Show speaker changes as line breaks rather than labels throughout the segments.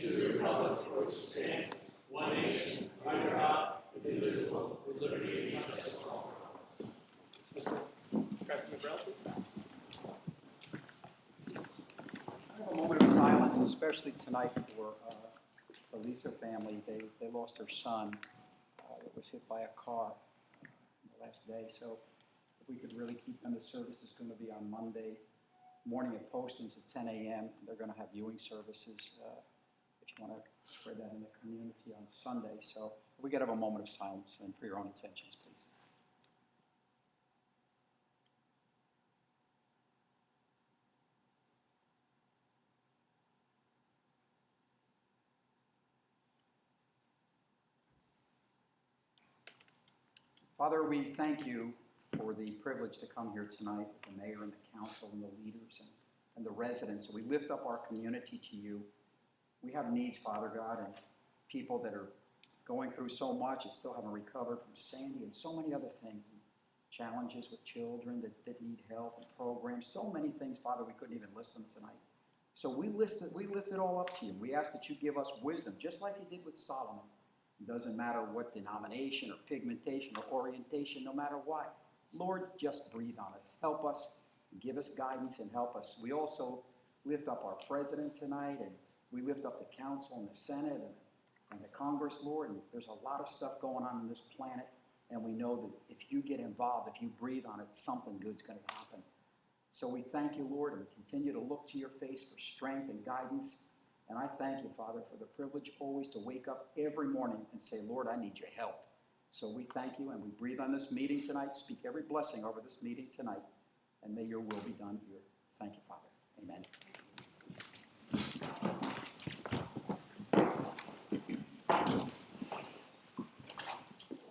to the republic for which it stands, one nation, under God, indivisible, with liberty and justice for all.
I have a moment of silence, especially tonight for the Lisa family. They lost their son that was hit by a car the last day. So if we could really keep them, the service is going to be on Monday morning at Postings at 10 a.m. They're going to have viewing services if you want to spread that in the community on Sunday. So we got to have a moment of silence and for your own intentions, please. Father, we thank you for the privilege to come here tonight with the mayor and the council and the leaders and the residents. We lift up our community to you. We have needs, Father God, and people that are going through so much and still haven't recovered from Sandy and so many other things. And challenges with children that need help and programs. So many things, Father, we couldn't even list them tonight. So we lift it all up to you. We ask that you give us wisdom, just like you did with Solomon. It doesn't matter what denomination or pigmentation or orientation, no matter what. Lord, just breathe on us. Help us, give us guidance and help us. We also lift up our president tonight, and we lift up the council and the Senate and the Congress, Lord. And there's a lot of stuff going on this planet, and we know that if you get involved, if you breathe on it, something good's going to happen. So we thank you, Lord, and we continue to look to your face for strength and guidance. And I thank you, Father, for the privilege always to wake up every morning and say, Lord, I need your help. So we thank you, and we breathe on this meeting tonight. Speak every blessing over this meeting tonight, and may your will be done here. Thank you, Father. Amen.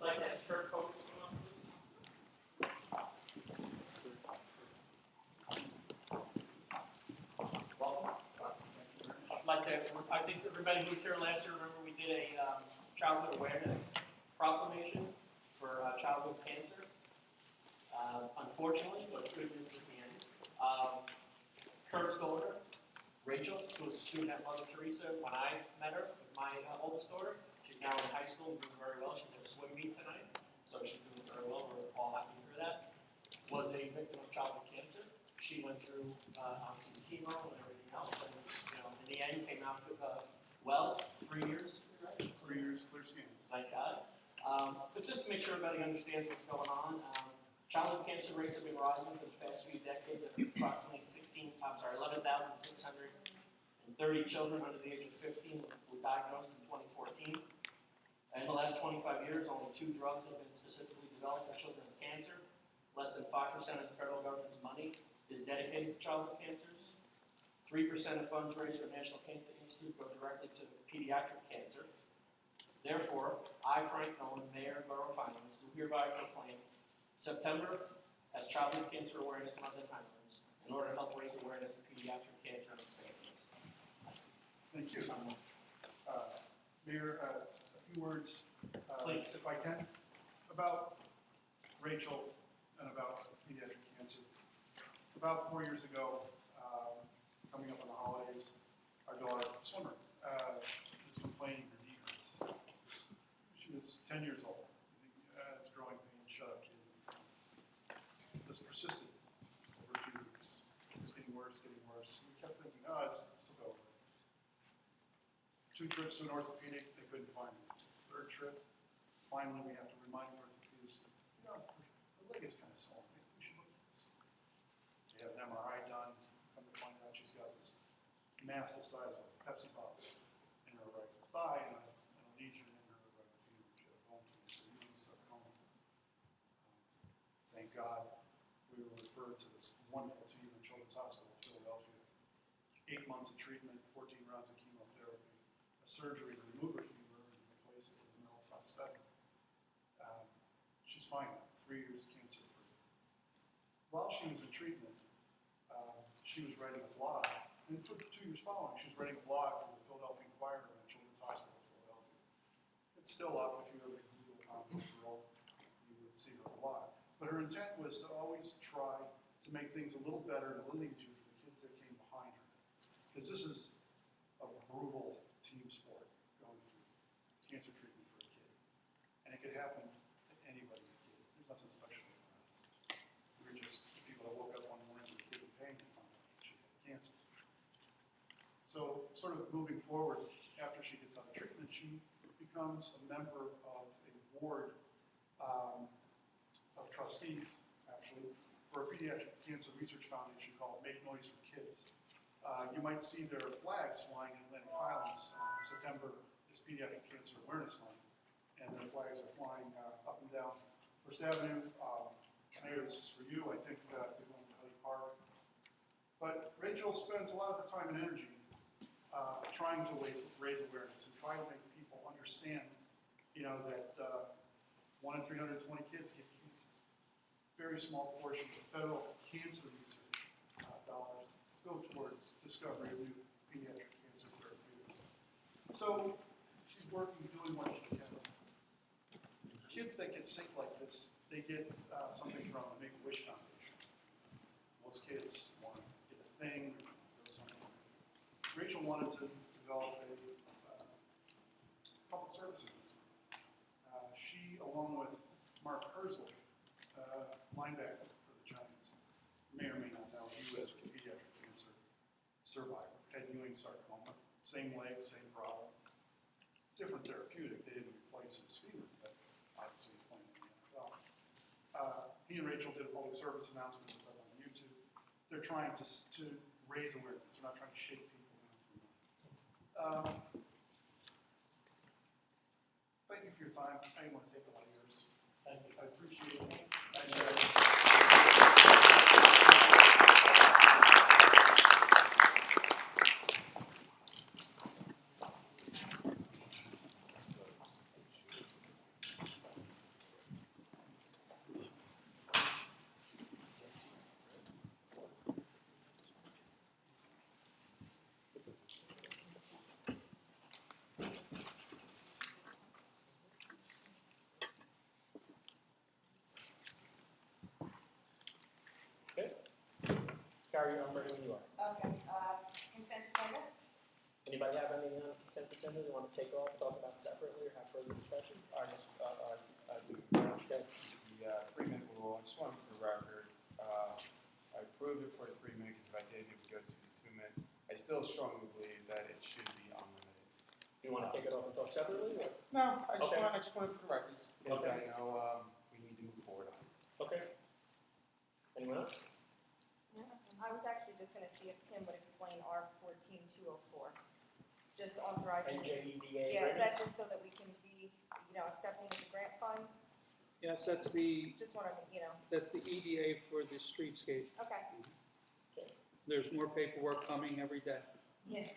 I'd like to ask Kurt Coker to come up, please. Welcome. I'd like to, I think everybody who was here last year, remember we did a childhood awareness proclamation for childhood cancer. Unfortunately, but good news at the end. Kurt's daughter, Rachel, who was a student at Mother Teresa when I met her, with my oldest daughter. She's now in high school and doing very well. She's at a swim meet tonight, so she's doing very well. We're all happy for that. Was a victim of childhood cancer. She went through obviously chemo and everything else, and in the end came out well. 3 years, right?
3 years, clear scans.
Thank God. But just to make sure everybody understands what's going on, childhood cancer rates have been rising for the past few decades. Approximately 11,630 children under the age of 15 were diagnosed in 2014. In the last 25 years, only 2 drugs have been specifically developed for children's cancer. Less than 5% of the federal government's money is dedicated to childhood cancers. 3% of funds raised for National Cancer Institute go directly to pediatric cancer. Therefore, I, Frank Nolan, Mayor and Borough Finance, do hereby proclaim September as Childhood Cancer Awareness Month in Highlands in order to help raise awareness of pediatric cancer and its families.
Thank you. Mayor, a few words,
Please.
if I can, about Rachel and about pediatric cancer. About 4 years ago, coming up on the holidays, our daughter, swimmer, was complaining her knee hurts. She was 10 years old. It's growing pain, shut up, kid. This persisted over a few weeks. It was getting worse, getting worse. We kept thinking, oh, it's will go away. 2 trips to an orthopedic, they couldn't find it. 3rd trip, finally we have to remind the orthopedist, the leg is kind of swollen. Maybe we should look at this. They have an MRI done. Come to find out she's got this mass the size of a Pepsi bottle in her right thigh and a lesion in her right femur. She had a bone tumor, so usually sarcoma. Thank God we were referred to this wonderful team at Children's Hospital of Philadelphia. 8 months of treatment, 14 rounds of chemotherapy, a surgery to remove her femur and replace it with a metal prosthetic. She's fine now, 3 years cancer-free. While she was in treatment, she was writing a blog, and for 2 years following, she was writing a blog for the Philadelphia Inquirer at Children's Hospital of Philadelphia. It's still up. If you ever Google Conflict Girl, you would see her blog. But her intent was to always try to make things a little better and a little easier for the kids that came behind her. Because this is a brutal team cancer treatment for a kid. And it could happen to anybody's kid. There's nothing special about us. We're just people that woke up one morning with a kid in pain and found out she had cancer. So sort of moving forward, after she gets out of treatment, she becomes a member of a board of trustees, actually, for a pediatric cancer research foundation called Make Noise for Kids. You might see their flags flying in Atlantic Highlands. September is Pediatric Cancer Awareness Month, and their flags are flying up and down First Avenue. Mayor, this is for you. I think they're going to Huddy Park. But Rachel spends a lot of her time and energy trying to raise awareness and trying to make people understand, that 1 in 320 kids get cancer. Very small portion of federal cancer research dollars go towards discovery of new pediatric cancer therapeutics. So she's working, doing what she can. Kids that get sick like this, they get something from the Make-A-Wish Foundation. Most kids want to get a thing or something. Rachel wanted to develop a public service announcement. She, along with Mark Herzl, linebacker for the Giants, may or may not know, he was a pediatric cancer survivor, had Ewing sarcoma, same leg, same problem, different therapeutic. They didn't replace his femur, but obviously he's playing in the NFL. He and Rachel did a public service announcement that's up on YouTube. They're trying to raise awareness. They're not trying to shake people down for money. Thank you for your time. I didn't want to take a lot of yours.
Thank you.
I appreciate it.
Carrie, I'm ready when you are.
Okay, consent agenda?
Anybody have anything on the consent agenda they want to take off, talk about separately, or have further discussion?
I do.
Okay.
The 3-minute rule, I just wanted for the record, I approved it for the 3 minutes, if I did, it would go to the 2 minute. I still strongly believe that it should be unlimited.
You want to take it off and talk separately? Or?
No, I just
Okay.
want it for the record, because
Okay.
I know we need to move forward on it.
Okay. Anyone else?
I was actually just gonna see if Tim would explain R 14204. Just authorizing.
NJEDA.
Yeah, is that just so that we can be, accepting of the grant funds?
Yes, that's the
Just wanna,
EDA for the streetscape.
okay.
There's more paperwork coming every day.
Yeah,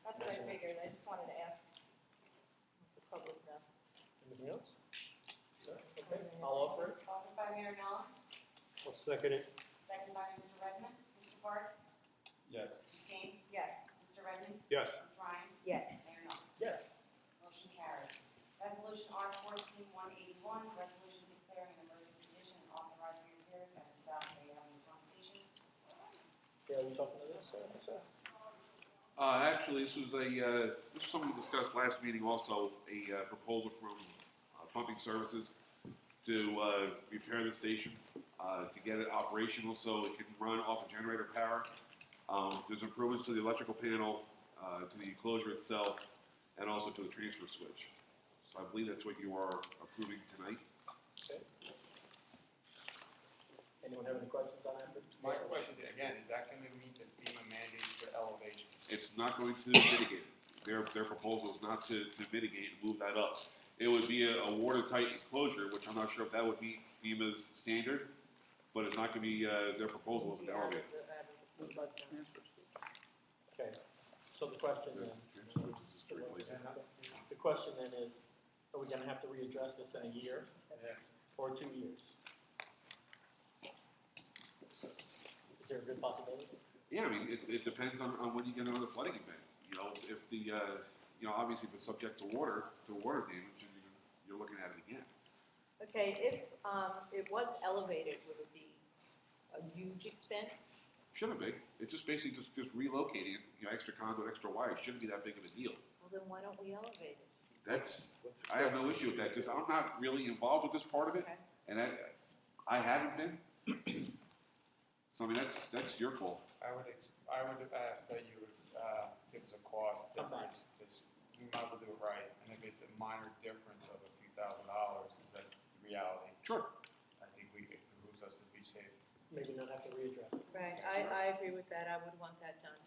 that's what I figured. I just wanted to ask the public know.
Anything else? No? Okay, I'll offer it.
Offered by Mayor Mellon,
I'll second it.
second by Mr. Redmond. Mr. Park,
Yes.
Ms. Kane,
Yes.
Mr. Redmond,
Yes.
Ms. Ryan,
Yes.
Mayor Mellon.
Yes.
Motion carries. Resolution R 14181, resolution declaring an emergency condition and authorizing repairs at the South Bay Avenue pump station.
Yeah, we talking to this, sir?
Actually, this was something we discussed last meeting also, a proposal from Pumping Services to repair the station, to get it operational so it can run off of generator power. There's improvements to the electrical panel, to the enclosure itself, and also to the transfer switch. So I believe that's what you are approving tonight.
Okay. Anyone have any questions on that?
My question, again, is that going to meet the FEMA mandates for elevation?
It's not going to mitigate it. Their proposal is not to mitigate and move that up. It would be a watertight enclosure, which I'm not sure if that would meet FEMA's standard, but it's not going to be, their proposal isn't to elevate.
What about the transfer switch?
Okay, so the question then, the question then is, are we gonna have to readdress this in a year or 2 years? Is there a good possibility?
Yeah, I mean, it depends on when you get another flooding event. If the, obviously if it's subject to water damage, and you're looking at it again.
Okay, if it was elevated, would it be a huge expense?
Shouldn't be. It's just basically just relocating it, extra conduit, extra wire. It shouldn't be that big of a deal.
Well, then why don't we elevate it?
I have no issue with that, because I'm not really involved with this part of it,
Okay.
and I haven't been. So, I mean, that's your call.
I would ask that you would, give us a cost difference, just, we might as well do it right. And if it's a minor difference of a few $1,000s, that's the reality.
Sure.
I think it behooves us to be safe.
Maybe not have to readdress it.
Right, I agree with that, I would want that done.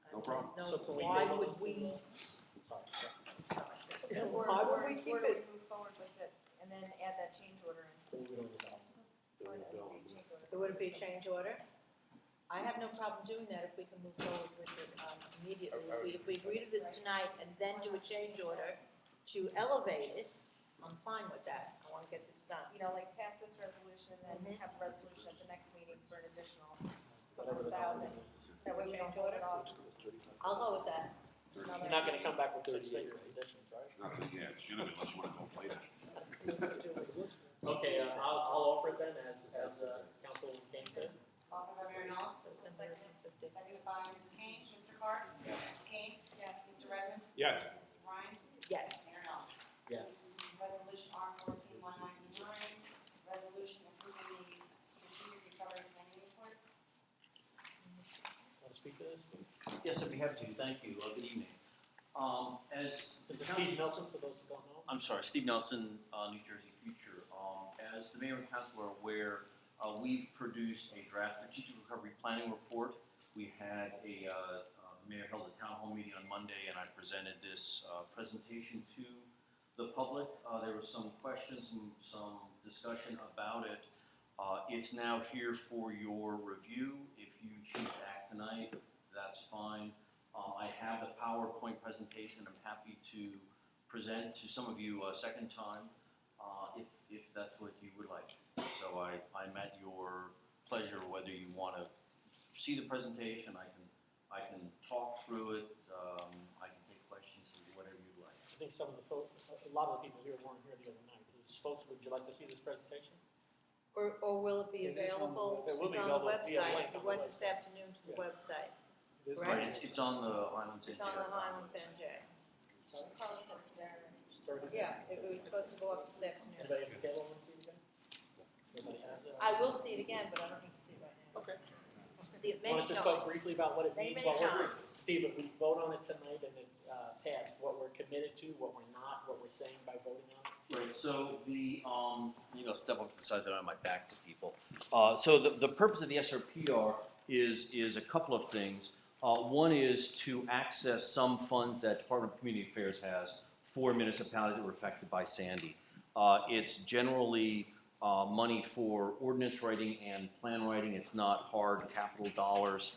No problem.
No,
So can we
why
table
would
this?
we,
Or,
why would
or,
we keep
or do
it?
we move forward with it and then add that change order in? Or no, change order.
It would be a change order? I have no problem doing that if we can move forward with it immediately. If we agree to this tonight and then do a change order to elevate it, I'm fine with that. I want to get this done.
You know, like pass this resolution and then
Mhm.
have a resolution at the next meeting for an additional
Whatever the
$1,000. That way we don't hold it off.
I'll go with that.
You're not gonna come back with 38 conditions, right?
Nothing, yeah, it should have been, unless you want to go play that.
Okay, I'll offer it then, as Council Kane said.
Offered by Mayor Nolan,
So it's $10.50.
seconded by Ms. Kane. Mr. Carr? Yes. Ms. Kane? Yes. Mr. Redmond?
Yes.
Mrs. Ryan?
Yes.
Mayor Nolan.
Yes.
Resolution R 14-199, resolution approving the strategic recovery planning report.
Want to speak to this?
Yes, I'd be happy to. Thank you. Good evening. As
This is Steve Nelson, for those who don't know.
I'm sorry, Steve Nelson, New Jersey Future. As the mayor and council are aware, we've produced a draft strategic recovery planning report. We had the mayor held a town hall meeting on Monday, and I presented this presentation to the public. There were some questions, some discussion about it. It's now here for your review. If you choose to act tonight, that's fine. I have the PowerPoint presentation I'm happy to present to some of you a second time, if that's what you would like. So I'm at your pleasure whether you want to see the presentation. I can talk through it. I can take questions, whatever you'd like.
I think some of the folks, a lot of the people here weren't here the other night. Folks, would you like to see this presentation?
Or will it be
It is on the
available?
web- It will
It's
be
on the
available via
website.
link on
We
the
went this
website.
afternoon to the
Yeah.
website.
It is
Right.
It's on the Highlands
It's on the Highlands NJ.
Carlos said it's there.
Yeah, it was supposed to go up this afternoon.
Anybody have a cable want to see it again? Nobody has it?
I will see it again, but I don't need to see it right now.
Okay.
See it
Want
many
to just talk
times.
briefly about what it
Many,
means
many
while we're here?
times.
Steve, if we vote on it tonight and it's passed, what we're committed to, what we're not, what we're saying by voting on it?
Right, so step up to the side that I have my back to people. So the purpose of the SRPR is a couple of things. One is to access some funds that Department of Community Affairs has for municipalities that were affected by Sandy. It's generally money for ordinance writing and plan writing. It's not hard capital dollars.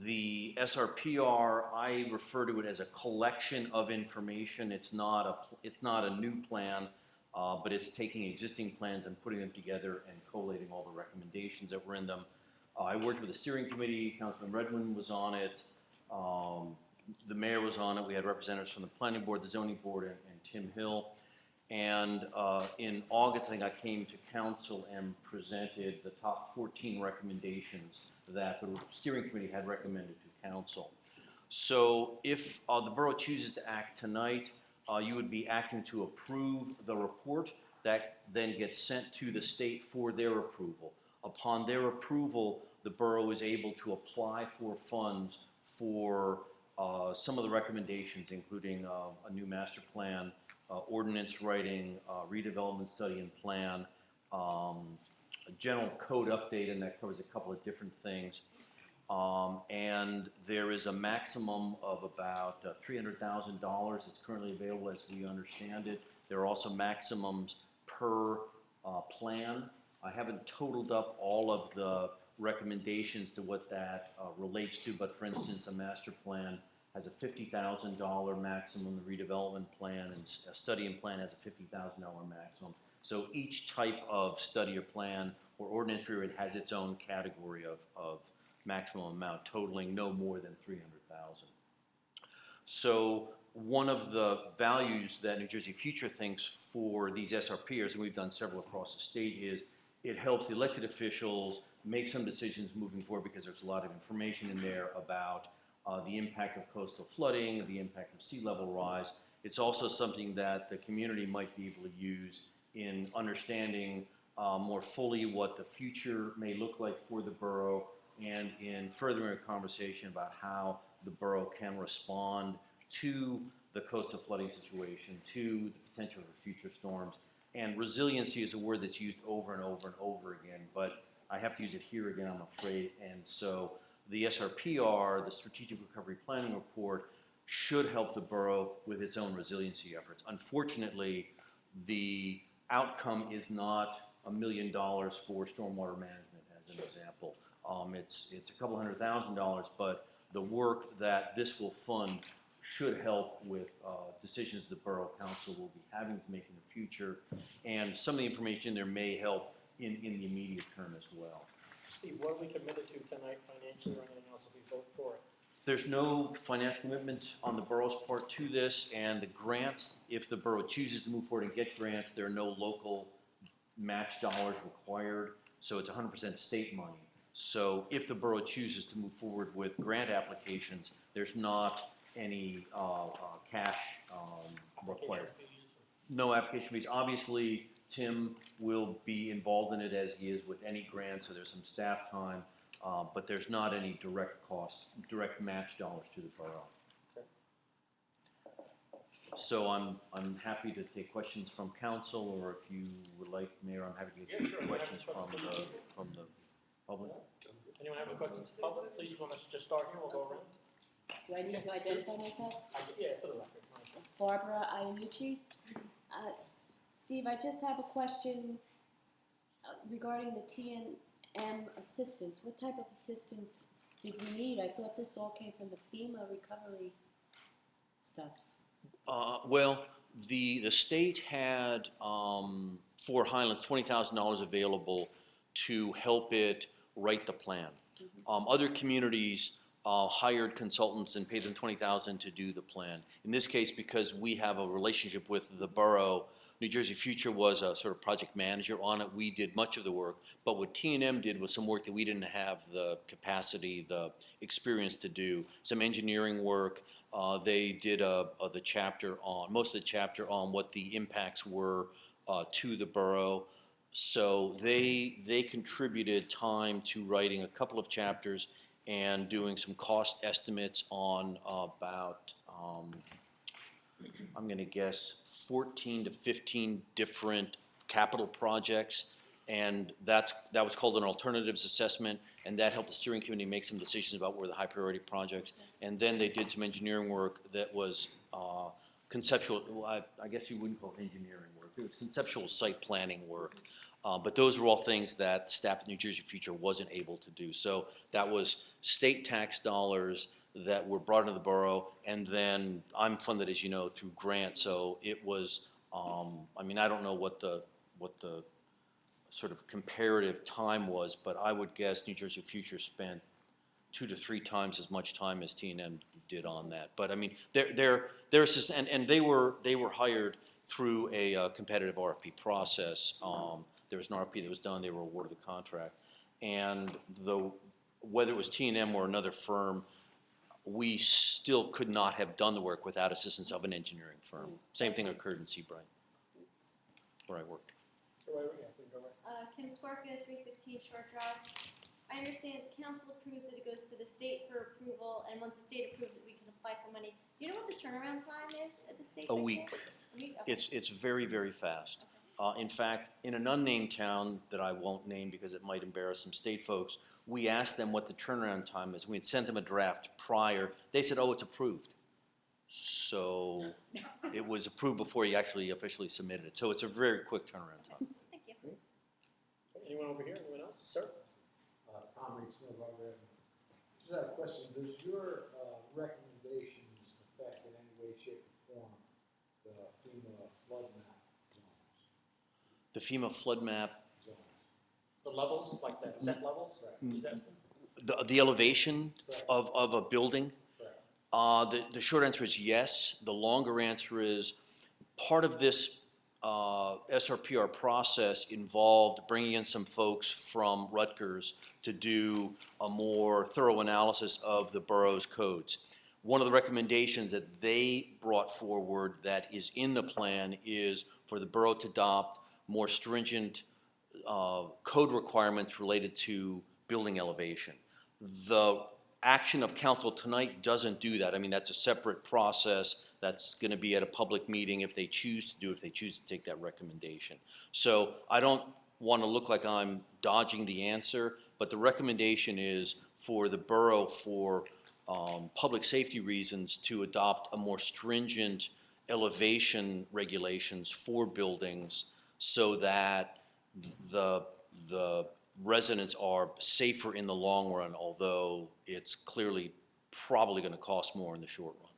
The SRPR, I refer to it as a collection of information. It's not a new plan, but it's taking existing plans and putting them together and collating all the recommendations that were in them. I worked with the steering committee. Councilman Redmond was on it. The mayor was on it. We had representatives from the planning board, the zoning board, and Tim Hill. And in August, I think I came to council and presented the top 14 recommendations that the steering committee had recommended to council. So if the borough chooses to act tonight, you would be acting to approve the report that then gets sent to the state for their approval. Upon their approval, the borough is able to apply for funds for some of the recommendations, including a new master plan, ordinance writing, redevelopment study and plan, a general code update, and that covers a couple of different things. And there is a maximum of about $300,000 that's currently available as we understand it. There are also maximums per plan. I haven't totaled up all of the recommendations to what that relates to, but for instance, a master plan has a $50,000 maximum, the redevelopment plan and a study and plan has a $50,000 maximum. So each type of study or plan or ordinance period has its own category of maximum amount, totaling no more than $300,000. So one of the values that New Jersey Future thinks for these SRPers, and we've done several across the state, is it helps the elected officials make some decisions moving forward because there's a lot of information in there about the impact of coastal flooding, the impact of sea level rise, It's also something that the community might be able to use in understanding more fully what the future may look like for the borough, and in furthering a conversation about how the borough can respond to the coastal flooding situation, to the potential for future storms. And resiliency is a word that's used over and over and over again, but I have to use it here again, I'm afraid. And so the SRPR, the Strategic Recovery Planning Report, should help the borough with its own resiliency efforts. Unfortunately, the outcome is not $1 million for stormwater management, as an example. It's a couple $100,000, but the work that this will fund should help with decisions the Borough Council will be having to make in the future, and some of the information there may help in the immediate term as well.
Steve, what are we committed to tonight financially or anything else if we vote for it?
There's no financial commitment on the borough's part to this, and the grants, if the borough chooses to move forward and get grants, there are no local match dollars required, so it's 100% state money. So if the borough chooses to move forward with grant applications, there's not any cash required. No application fees. Obviously, Tim will be involved in it as he is with any grant, so there's some staff time, but there's not any direct costs, direct match dollars to the borough.
Okay.
So I'm happy to take questions from council, or if you would like, Mayor, I'm happy to take questions from the public.
Anyone have any questions, public? Please, you want us to just start here? We'll go around.
Do I need to identify myself?
Yeah, for the record.
Barbara Iannucci. Steve, I just have a question regarding the T&M assistance. What type of assistance did we need? I thought this all came from the FEMA recovery stuff.
Well, the state had for Highlands $20,000 available to help it write the plan. Other communities hired consultants and paid them $20,000 to do the plan. In this case, because we have a relationship with the borough, New Jersey Future was a sort of project manager on it. We did much of the work, but what T&M did was some work that we didn't have the capacity, the experience to do. Some engineering work. They did the chapter on, most of the chapter on what the impacts were to the borough. So they contributed time to writing a couple of chapters and doing some cost estimates on about, I'm going to guess, 14 to 15 different capital projects, and that was called an alternatives assessment, and that helped the steering committee make some decisions about where the high priority projects. And then they did some engineering work that was conceptual. Well, I guess you wouldn't call it engineering work. It was conceptual site planning work. But those were all things that staff at New Jersey Future wasn't able to do. So that was state tax dollars that were brought into the borough, and then I'm funded, as you know, through grants. So it was, I mean, I don't know what the sort of comparative time was, but I would guess New Jersey Future spent 2 to 3 times as much time as T&M did on that. But I mean, and they were hired through a competitive RFP process. There was an RFP that was done. They were awarded the contract, and whether it was T&M or another firm, we still could not have done the work without assistance of an engineering firm. Same thing occurred in Seabright, where I worked.
Kim Sparka, 315 Short Drive. I understand the council approves it, it goes to the state for approval, and once the state approves it, we can apply for money. Do you know what the turnaround time is at the state?
A week.
A week? Okay.
It's very, very fast. In fact, in an unnamed town that I won't name because it might embarrass some state folks, we asked them what the turnaround time is. We had sent them a draft prior. They said, oh, it's approved. So it was approved before you actually officially submitted it. So it's a very quick turnaround time.
Thank you.
Anyone over here? Anyone else? Sir?
Tom Reed, just have a question. Does your recommendations affect in any way, shape, or form the FEMA flood map zones?
The FEMA flood map,
The levels, like the set levels? Is that
the elevation of a building? The short answer is yes. The longer answer is part of this SRPR process involved bringing in some folks from Rutgers to do a more thorough analysis of the borough's codes. one of the recommendations that they brought forward that is in the plan is for the borough to adopt more stringent code requirements related to building elevation. The action of council tonight doesn't do that. I mean, that's a separate process. That's going to be at a public meeting if they choose to do it, if they choose to take that recommendation. So I don't want to look like I'm dodging the answer, but the recommendation is for the borough, for public safety reasons, to adopt a more stringent elevation regulations for buildings so that the residents are safer in the long run, although it's clearly probably going to cost more in the short run.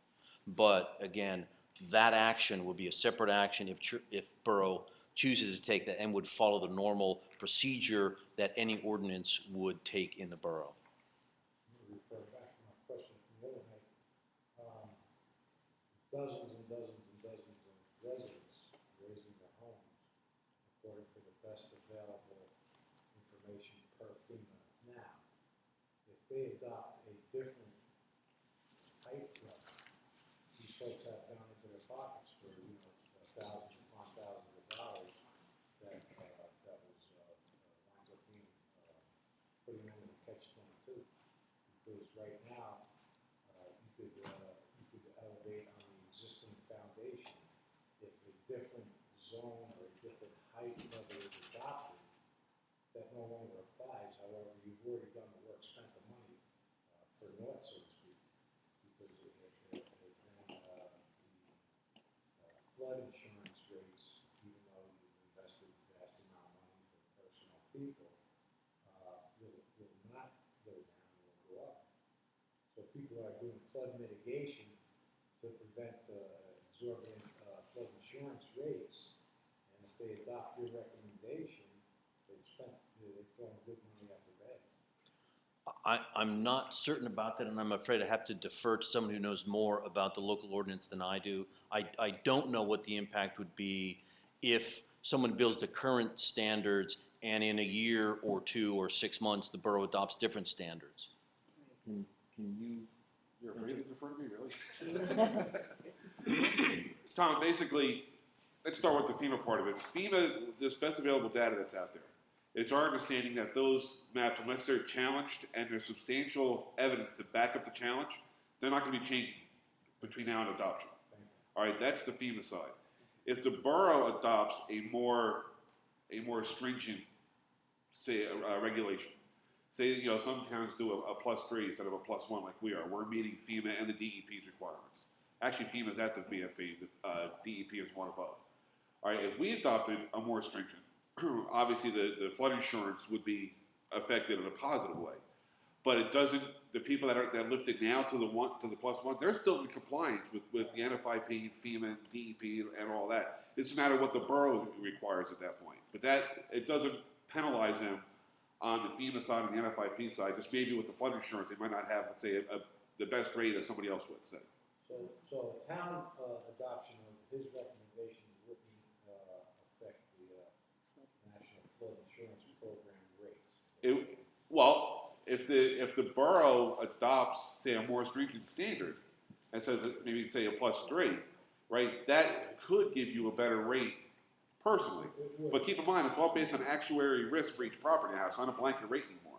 But again, that action would be a separate action if borough chooses to take that and would follow the normal procedure that any ordinance would take in the borough.
Refer back to my question from the other night. Dozens and dozens and dozens of residents raising their homes according to the best available information per FEMA now. If they adopt a different height level, these folks have down into their pockets for, thousands upon thousands of dollars that was winds up being putting them in a catch-22. Because right now, you could elevate on the existing foundation. If a different zone or a different height level is adopted, that no longer applies. However, you've already done the work, spent the money for naught, so to speak, because the flood insurance rates, even though you've invested a vast amount of money for personal people, will not go down, will go up. So people are doing flood mitigation to prevent exorbitant flood insurance rates, and if they adopt your recommendation, they've thrown good money after bad.
I'm not certain about that, and I'm afraid I have to defer to someone who knows more about the local ordinance than I do. I don't know what the impact would be if someone builds the current standards and in a year or 2 or 6 months the borough adopts different standards.
Can you're afraid to defer to me, really? Tom, basically, let's start with the FEMA part of it. FEMA, this best available data that's out there. It's our understanding that those maps, unless they're challenged and there's substantial evidence to back up the challenge, they're not going to be changing between now and adoption. All right, that's the FEMA side. If the borough adopts a more stringent, say, regulation, say, some towns do a +3 instead of a +1 like we are. We're meeting FEMA and the DEP's requirements. Actually, FEMA's at the BFE, the DEP is one above. All right, if we adopted a more stringent, obviously the flood insurance would be affected in a positive way. But it doesn't, the people that lift it now to the +1, they're still in compliance with the NFIP, FEMA, DEP, and all that. It's a matter of what the borough requires at that point. But it doesn't penalize them on the FEMA side and the NFIP side. Just maybe with the flood insurance, they might not have, let's say, the best rate as somebody else would say.
So a town adoption of his recommendation wouldn't affect the National Flood Insurance Program rates.
If the borough adopts, say, a more stringent standard and says that maybe say a +3, right? That could give you a better rate personally. But keep in mind, it's all based on actuary risk for each property house, not a blanket rate anymore.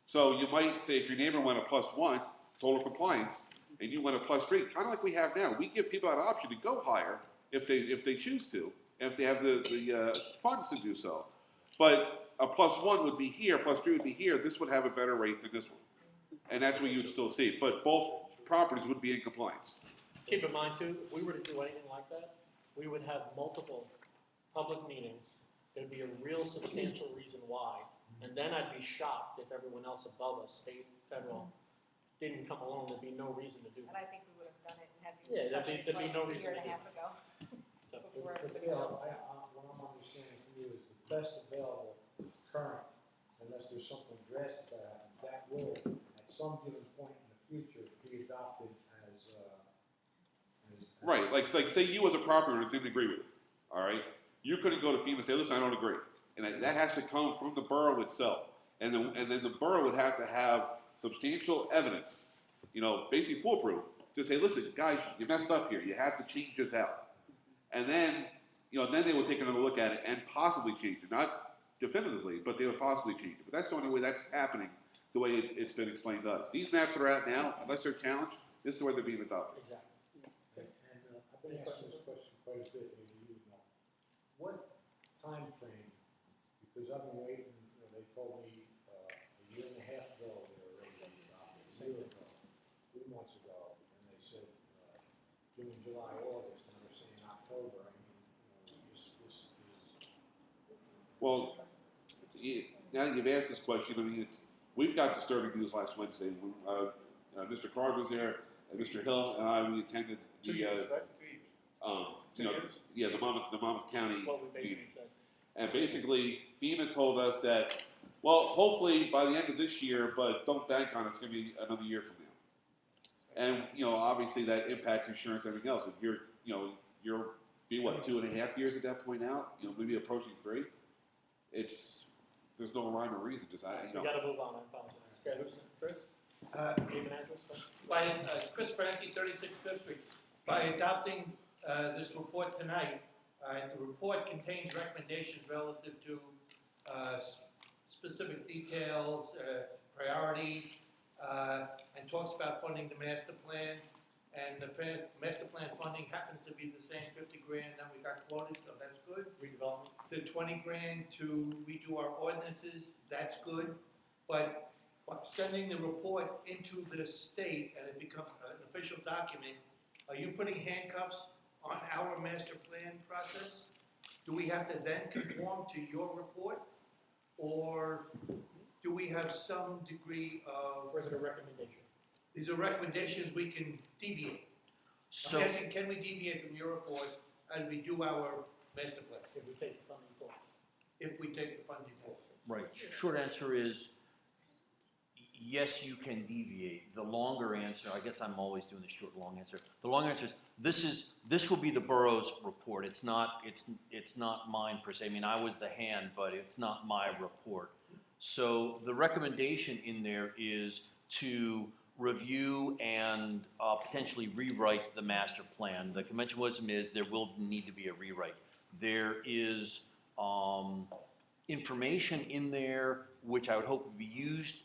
So you might say if your neighbor went a +1, total compliance, and you went a +3, kind of like we have now. We give people that option to go higher if they choose to, and if they have the funds to do so. But a +1 would be here, +3 would be here. This would have a better rate than this one, and that's what you would still see. But both properties would be in compliance.
Keep in mind too, if we were to do anything like that, we would have multiple public meetings. There'd be a real substantial reason why, and then I'd be shocked if everyone else above us, state, federal, didn't come along. There'd be no reason to do
And
that.
I think we would have done it and had these
Yeah,
discussions
there'd be no
like a
reason
year
to
and a
do
half ago.
So,
Before
But
everybody
Bill,
else.
what I'm understanding from you is the best available current, unless there's something drastic that happens, that will, at some given point in the future, be adopted as
Right, like say you as a property owner didn't agree with it, all right? You couldn't go to FEMA and say, listen, I don't agree. And that has to come from the borough itself. And then the borough would have to have substantial evidence, basically foolproof, Just say, listen, guys, you messed up here. You have to change this out. And then, then they will take another look at it and possibly change it. Not definitively, but they would possibly change it. But that's the only way that's happening, the way it's been explained to us. These maps are out now, unless they're challenged, this is where they're being adopted.
Exactly.
And I've been asking this question quite a bit, maybe you know. What time frame? Because I've been waiting, they told me a year and a half ago they were ready to adopt it, a year ago, 3 months ago, and they said June, July, August, and they're saying October. I mean, this is.
Well, now that you've asked this question, I mean, we've got disturbing news last Wednesday. When, Mr. Card was there, and Mr. Hill and I, we attended the,
2 years, right? 2 years. 2 years?
Yeah, the Monmouth County
What we basically
meeting.
said.
And basically, FEMA told us that, well, hopefully by the end of this year, but don't bank on it, it's going to be another year from now. And, obviously that impacts insurance and everything else. If you're be what, 2.5 years at that point now, maybe approaching 3. There's no rhyme or reason, just,
We gotta move on, I apologize. Okay, who's, Chris? Name and address, please.
By, Chris Francie, 36 Fifth Street. By adopting this report tonight, the report contains recommendations relative to specific details, priorities, and talks about funding the master plan. And the master plan funding happens to be the same 50 grand that we got quoted, so that's good.
Redevelopment.
The 20 grand to redo our ordinances, that's good. But sending the report into the state and it becomes an official document, are you putting handcuffs on our master plan process? Do we have to then conform to your report? Or do we have some degree of...
Or is it a recommendation?
These are recommendations we can deviate.
So,
I'm guessing, can we deviate from your report as we do our master plan?
If we take the funding forward.
If we take the funding forward?
right, short answer is, yes, you can deviate. The longer answer, I guess I'm always doing the short and long answer. The long answer is, this will be the borough's report. It's not mine per se. I mean, I was the hand, but it's not my report. So the recommendation in there is to review and potentially rewrite the master plan. The convention wisdom is there will need to be a rewrite. There is information in there which I would hope would be used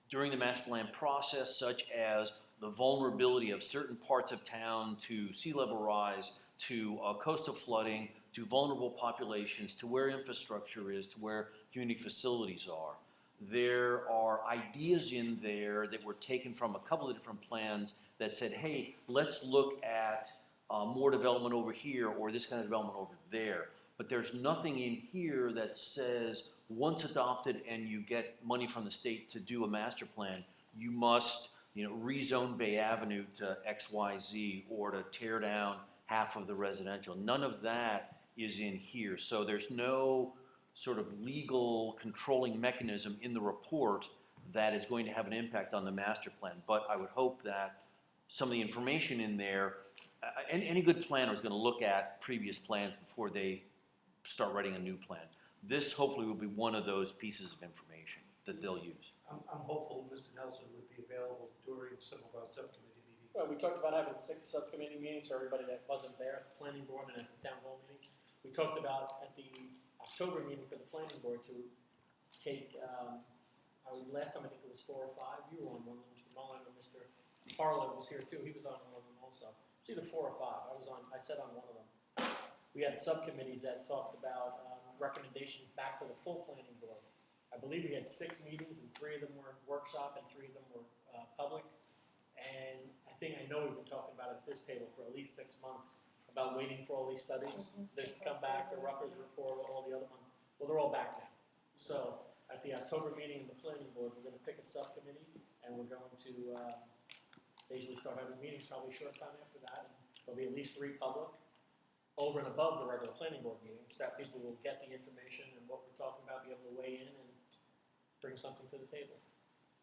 during the master plan process, such as the vulnerability of certain parts of town to sea level rise, to coastal flooding, to vulnerable populations, to where infrastructure is, to where community facilities are. There are ideas in there that were taken from a couple of different plans that said, hey, let's look at more development over here or this kind of development over there. But there's nothing in here that says once adopted and you get money from the state to do a master plan, you must rezone Bay Avenue to XYZ or to tear down half of the residential. None of that is in here. So there's no sort of legal controlling mechanism in the report that is going to have an impact on the master plan. But I would hope that some of the information in there, any good planner is going to look at previous plans before they start writing a new plan. This hopefully will be one of those pieces of information that they'll use.
I'm hopeful Mr. Nelson would be available during some of our subcommittee meetings.
Well, we talked about having 6 subcommittee meetings for everybody that wasn't there at the planning board and at the town hall meeting. We talked about at the October meeting for the planning board to take, last time I think it was 4 or 5. You were on one of them, Mr. Mullen, and Mr. Harlow was here too. He was on one of them also. It's either 4 or 5. I sat on one of them. We had subcommittees that talked about recommendations back to the full planning board. I believe we had 6 meetings and 3 of them were workshop and 3 of them were public. And I know we've been talking about it at this table for at least 6 months about waiting for all these studies, this to come back, the Rutgers report, all the other ones. Well, they're all back now. So at the October meeting of the planning board, we're going to pick a subcommittee and we're going to basically start having meetings probably a short time after that. And there'll be at least 3 public over and above the regular planning board meetings that people will get the information and what we're talking about, be able to weigh in and bring something to the table.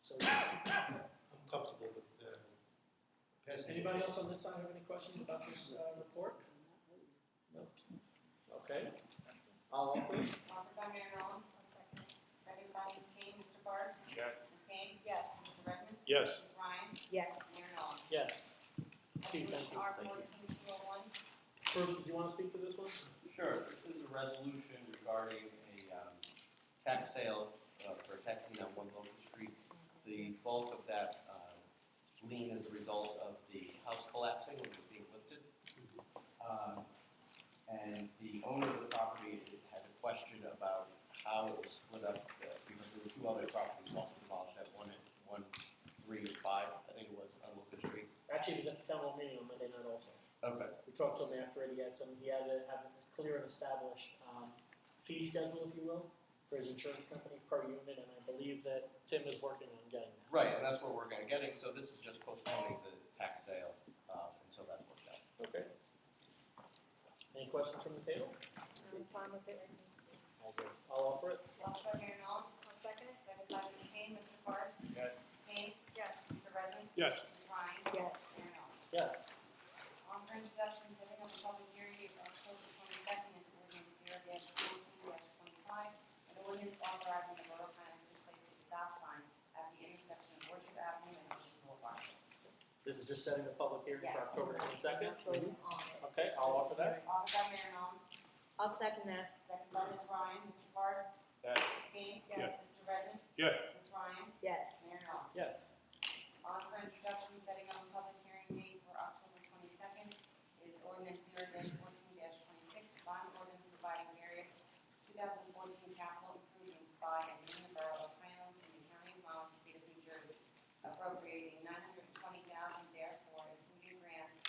So
I'm comfortable with passing.
Anybody else on this side have any questions about this report? No? Okay. I'll offer.
Offered by Mayor Nolan. Seconded by Ms. Kane. Mr. Bard?
Yes.
Ms. Kane?
Yes.
Mr. Redmond?
Yes.
Ms. Ryan?
Yes.
Mayor Nolan?
Yes. Steve, thank
Resolution
you.
R
Thank you.
14-201.
Bruce, did you want to speak to this one?
Sure, this is a resolution regarding a tax sale for a tax lien on one local street. The bulk of that lien is a result of the house collapsing when it was being lifted. And the owner of the property had a question about how it was split up because there were two other properties also demolished at 135, I think it was, on Locust Street.
Actually, he was at the town hall meeting on Monday night also.
Okay.
We talked to him after it. He had to have a clear and established fee schedule, if you will, for his insurance company per unit, and I believe that Tim is working on getting that.
Right, and that's what we're going to getting. So this is just postponing the tax sale until that's worked out.
Okay. Any questions from the table?
I'm fine with it.
I'll offer it.
Offered by Mayor Nolan,
I'll second it.
second by Ms. Kane. Mr. Carr?
Yes.
Ms. Kane?
Yes.
Mr. Redmond?
Yes.
Ms. Ryan?
Yes.
Mayor Nolan.
Yes.
On for introduction, setting up a public hearing date for October 22nd is ordinance 0-14-25, an ordinance authorizing the Borough Finance to place a stop sign at the intersection of Orchard Avenue and Ocean Boulevard.
This is just setting the public hearing for
Yes.
October 22nd.
Voting on it.
Okay, I'll offer that.
Offered by Mayor Nolan,
I'll second that.
second by Ms. Ryan. Mr. Carr?
Yes.
Ms. Kane?
Yes.
Mr. Redmond?
Yes.
Ms. Ryan?
Yes.
Mayor Nolan.
Yes.
On for introduction, setting up a public hearing date for October 22nd is ordinance 0-14-26, bond ordinance providing various 2014 capital improvements by and in the Borough of Highland in the County of Monmouth, State of New Jersey, appropriating $920,000 therefore, including grants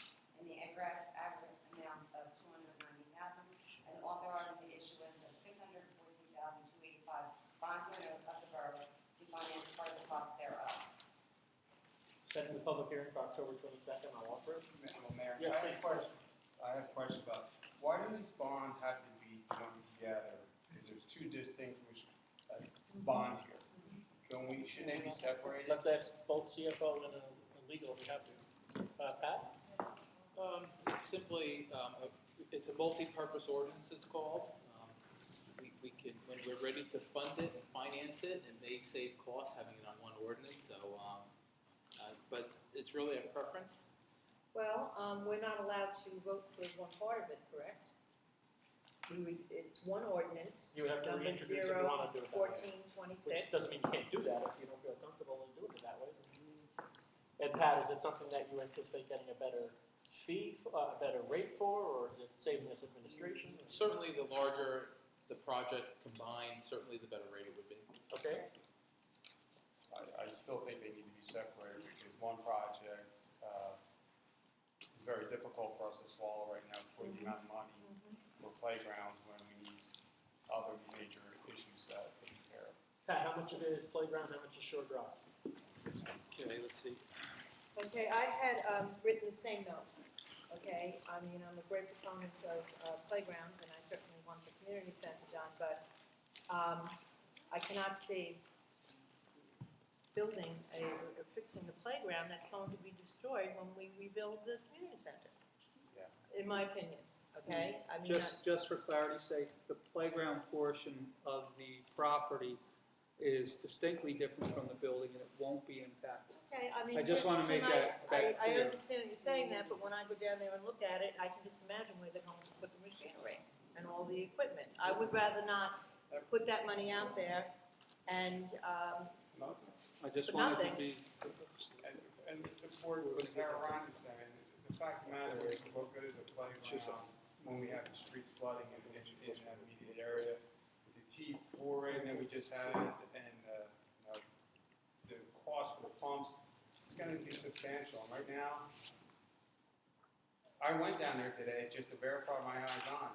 in the aggregate amount of $290,000, and authorizing the issuance of $614,285 bonds or notes of the borough to finance part of the cost thereof.
Setting the public hearing for October 22nd, I'll offer it.
Well, Mayor,
Yeah,
I have a question about, why do these bonds have to be joined together? Because there's two distinct bonds here. Shouldn't they be separated?
Let's ask both CFO and legal if we have to. Pat?
It's simply, it's a multi-purpose ordinance, it's called. We can, when we're ready to fund it and finance it, it may save costs having it on one ordinance, so, but it's really a preference.
Well, we're not allowed to vote for one part of it, correct? It's one ordinance,
You would have to
number
reintroduce if you want to do it that way.
0-14-26.
Which doesn't mean you can't do that if you don't feel comfortable in doing it that way. And Pat, is it something that you anticipate getting a better fee, a better rate for, or is it saving us administration?
Certainly, the larger the project combined, certainly the better rate it would be.
Okay.
I still think they need to be separated because one project is very difficult for us to swallow right now for the amount of money for playgrounds when we need other major issues taken care of.
Pat, how much of it is playground, how much is shore drive?
Okay, let's see.
Okay, I had written the same note, okay? I mean, I'm a great proponent of playgrounds, and I certainly want the community center done, but I cannot see building fixing the playground that's going to be destroyed when we rebuild the community center.
Yeah.
In my opinion, okay? I mean,
Just for clarity's sake, the playground portion of the property is distinctly different from the building and it won't be impacted.
okay, I mean,
I just want to make
tonight,
that
I
clear.
understand you saying that, but when I go down there and look at it, I can just imagine where they're going to put the machinery and all the equipment. I would rather not put that money out there and,
I just
but
wanted to
nothing.
be,
And it's important what Tara Ryan is saying, the fact of the matter is, what good is a playground when we have the streets flooding in that immediate area? With the T4 rating that we just had, and the cost for the pumps, it's gonna be substantial. And right now, I went down there today just to verify my eyes on.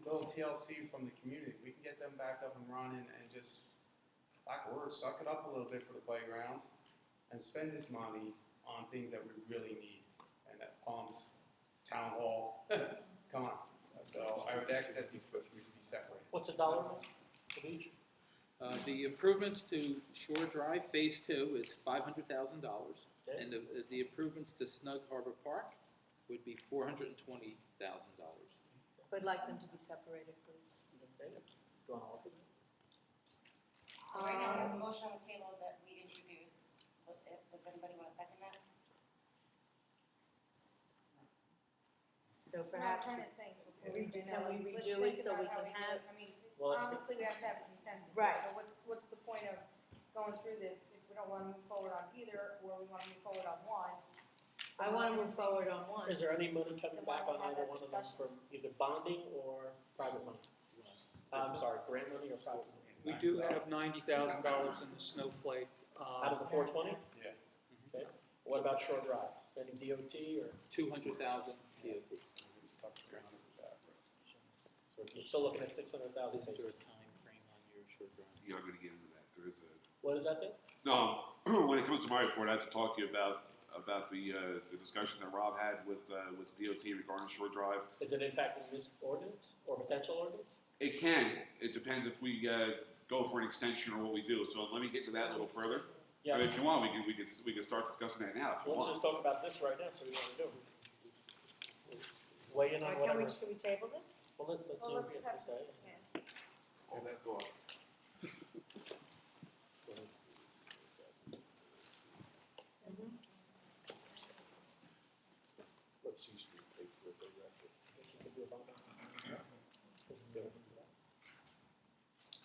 Little TLC from the community, we can get them back up and running and just, back words, suck it up a little bit for the playgrounds and spend this money on things that we really need. And that pumps, town hall, come on. So I would ask that these should be separated.
What's a dollar amount for each?
The improvements to Shore Drive Phase 2 is $500,000,
Okay.
and the improvements to Snug Harbor Park would be $420,000.
I'd like them to be separated, please.
Okay. Do you want to offer that?
Right now, we have a motion on the table that we introduced. Does anybody want to second that?
So
No, I'm
perhaps,
trying to think before we say
can
no.
we
Let's
redo
think
it so
about
we
how
can
we do
have,
it. I mean,
Well, let's,
obviously, we have to have consensus here,
Right.
so what's the point of going through this if we don't wanna move forward on either, or we wanna move forward on one?
I wanna move forward on one.
is there any money coming
Then why
back
don't
on
we have
either
that
one of them
discussion?
from either bonding or private money? I'm sorry, grant money or private money?
We do have $90,000 in the snowflake.
Out of the 420?
Yeah.
Okay. What about Shore Drive? Any DOT or,
200,000 DOT.
Stuck 300 with that.
so you're still looking at 600,000
Is there a
basically?
time frame on your short drive?
Yeah, I'm gonna get into that. There is a,
What does that do?
no, when it comes to my report, I have to talk to you about the discussion that Rob had with DOT regarding Shore Drive.
Is it impacting this ordinance or potential ordinance?
It can. It depends if we go for an extension or what we do. So let me get to that a little further. I mean, if you want, we can start discussing that now. If you
Let's
want.
just talk about this right now, so we know what to do. Weigh in on
Can
whatever.
we, should we table this?
Well, let's see
Well,
what he
let's
has to
have
say.
yeah.
Get that door.
Let's see, street pay for it directly.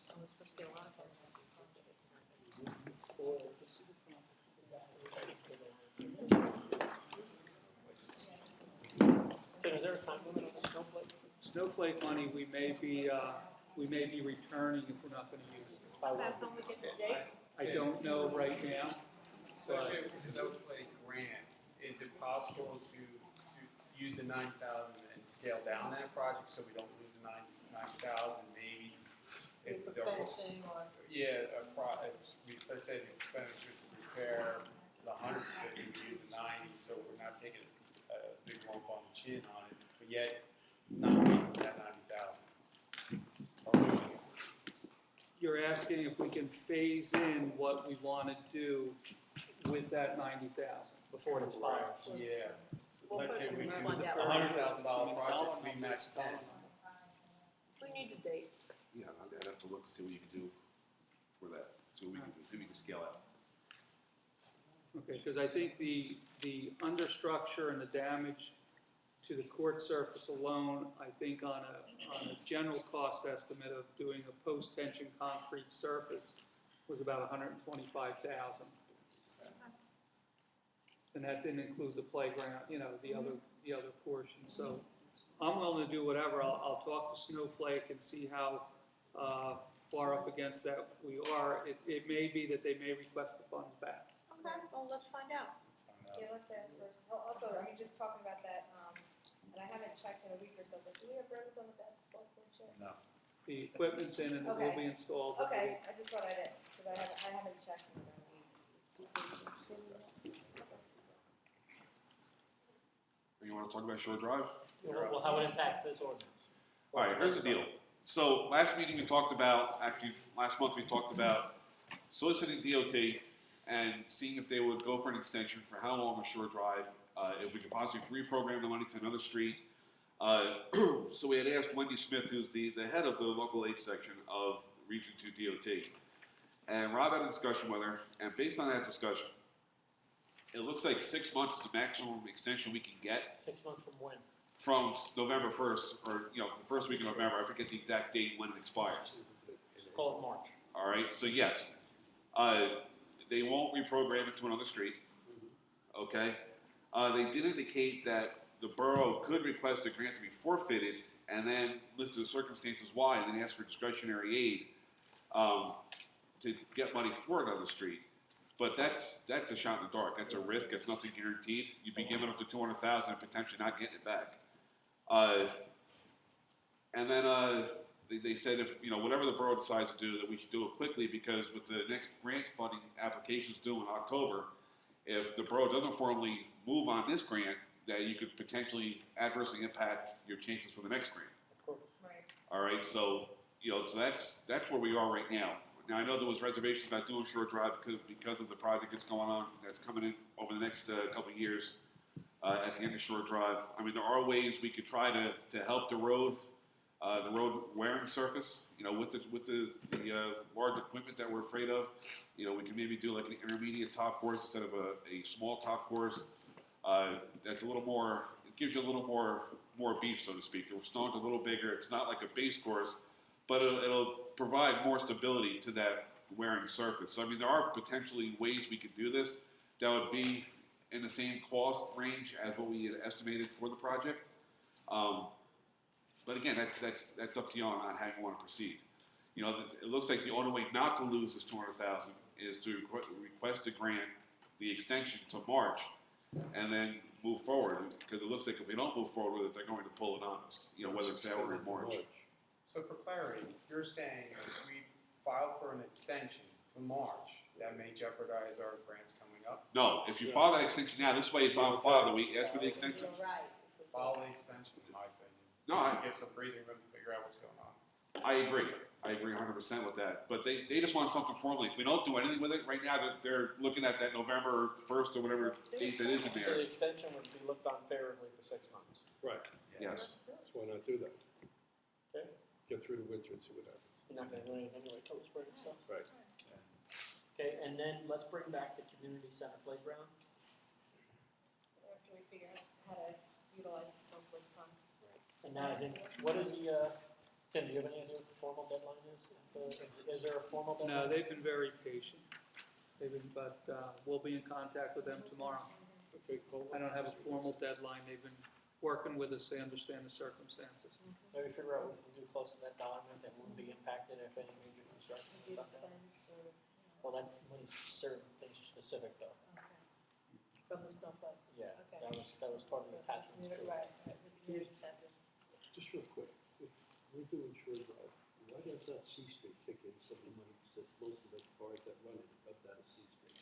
Oh, we're supposed to get a lot of those.
Tim, is there a time limit on the snowflake?
Snowflake money, we may be returning if we're not gonna use it.
By
How
when?
come we get the date?
I don't know right now, but
Associated with the snowflake grant, is it possible to use the 9,000 and scale down that project so we don't lose the 9,000 maybe? If
For
the,
finishing or?
yeah, let's say the expenditure to repair is 150, we use the 90, so we're not taking a big lump on the chin on it, but yet not wasting that 90,000. Or losing it.
you're asking if we can phase in what we wanna do with that 90,000.
Before it expires.
Yeah.
Well,
Let's say
first
we
we
do
find
a
out.
$100,000 project, we match 10.
We need the date.
Yeah, I'd have to look to see what you can do for that. See what we can do. See if we can scale out.
Okay, because I think the understructure and the damage to the court surface alone, I think on a general cost estimate of doing a post-tension concrete surface was about $125,000. And that didn't include the playground, the other portion. So I'm willing to do whatever. I'll talk to Snowflake and see how far up against that we are. It may be that they may request the funds back.
Okay, well, let's find out.
Yeah, let's ask first. Also, I mean, just talking about that, and I haven't checked in a week or so, but do we have rims on the basketball court yet?
No.
The equipment's in and it will be installed.
Okay, I just thought I'd ask, because I haven't checked in about a week.
You want to talk about Shore Drive?
Well, how it impacts this ordinance?
All right, here's the deal. So last meeting we talked about, actually last month we talked about soliciting DOT and seeing if they would go for an extension for how long on Shore Drive, if we could possibly reprogram the money to another street. So we had asked Wendy Smith, who's the head of the local aid section of Region 2 DOT. And Rob had a discussion with her, and based on that discussion, it looks like 6 months is the maximum extension we can get.
6 months from when?
From November 1st, or, the first week of November, I forget the exact date when it expires.
Let's call it March.
All right, so yes, they won't reprogram it to another street, okay? They did indicate that the borough could request a grant to be forfeited and then list the circumstances why, and then ask for discretionary aid to get money for another street. But that's a shot in the dark. That's a risk. It's nothing guaranteed. You'd be giving up to $200,000 and potentially not getting it back. And then they said if whatever the borough decides to do, that we should do it quickly, because with the next grant funding applications due in October, if the borough doesn't formally move on this grant, that you could potentially adversely impact your chances for the next grant.
Of course.
Right.
All right, so so that's where we are right now. Now I know there was reservations about doing Shore Drive because of the project that's going on, that's coming in over the next couple of years at the end of Shore Drive. I mean, there are ways we could try to help the road wearing surface. With the large equipment that we're afraid of, we can maybe do like an intermediate top course instead of a small top course. That's a little more gives you a little more beef, so to speak. The stone's a little bigger. It's not like a base course, but it'll provide more stability to that wearing surface. So I mean, there are potentially ways we could do this that would be in the same cost range as what we had estimated for the project. But again, that's up to you on how you want to proceed. You know, it looks like the only way not to lose this $200,000 is to request a grant, the extension to March, and then move forward. Because it looks like if we don't move forward with it, they're going to pull it on us. You know, whether it's now or in March.
So for clarity, you're saying if we file for an extension to March, that may jeopardize our grants coming up?
No, if you file that extension now, this way it's on file that we ask for the extension.
You're right.
File the extension, in my opinion.
No,
Give some breathing room to figure out what's going on.
I agree 100% with that. But they just want something formally. If we don't do anything with it, right now they're looking at that November 1st or whatever date that is in
So
there.
the extension would be looked on favorably for 6 months.
Right.
Yes.
So why not do that?
Okay.
Get through the winter and see what happens.
You're not gonna do anything anyway till the spring, so.
Right.
Okay, and then let's bring back the community center playground.
After we figure out how to utilize the snowflake funds.
And now, what is the, Tim, do you have any idea what the formal deadline is? Is there a formal deadline?
No, they've been very patient. But we'll be in contact with them tomorrow. I don't have a formal deadline. They've been working with us. They understand the circumstances.
Maybe figure out what we can do close to that dollar amount that wouldn't be impacted if any major construction is done. Well, that's when certain things are specific though.
From the snowflake.
Yeah,
Okay.
that was part of the attachments to it.
Right, the community center.
Just real quick, if we're doing Shore Drive, why does that C Street kick in some of the money, since most of the cars that run it up that is C Street?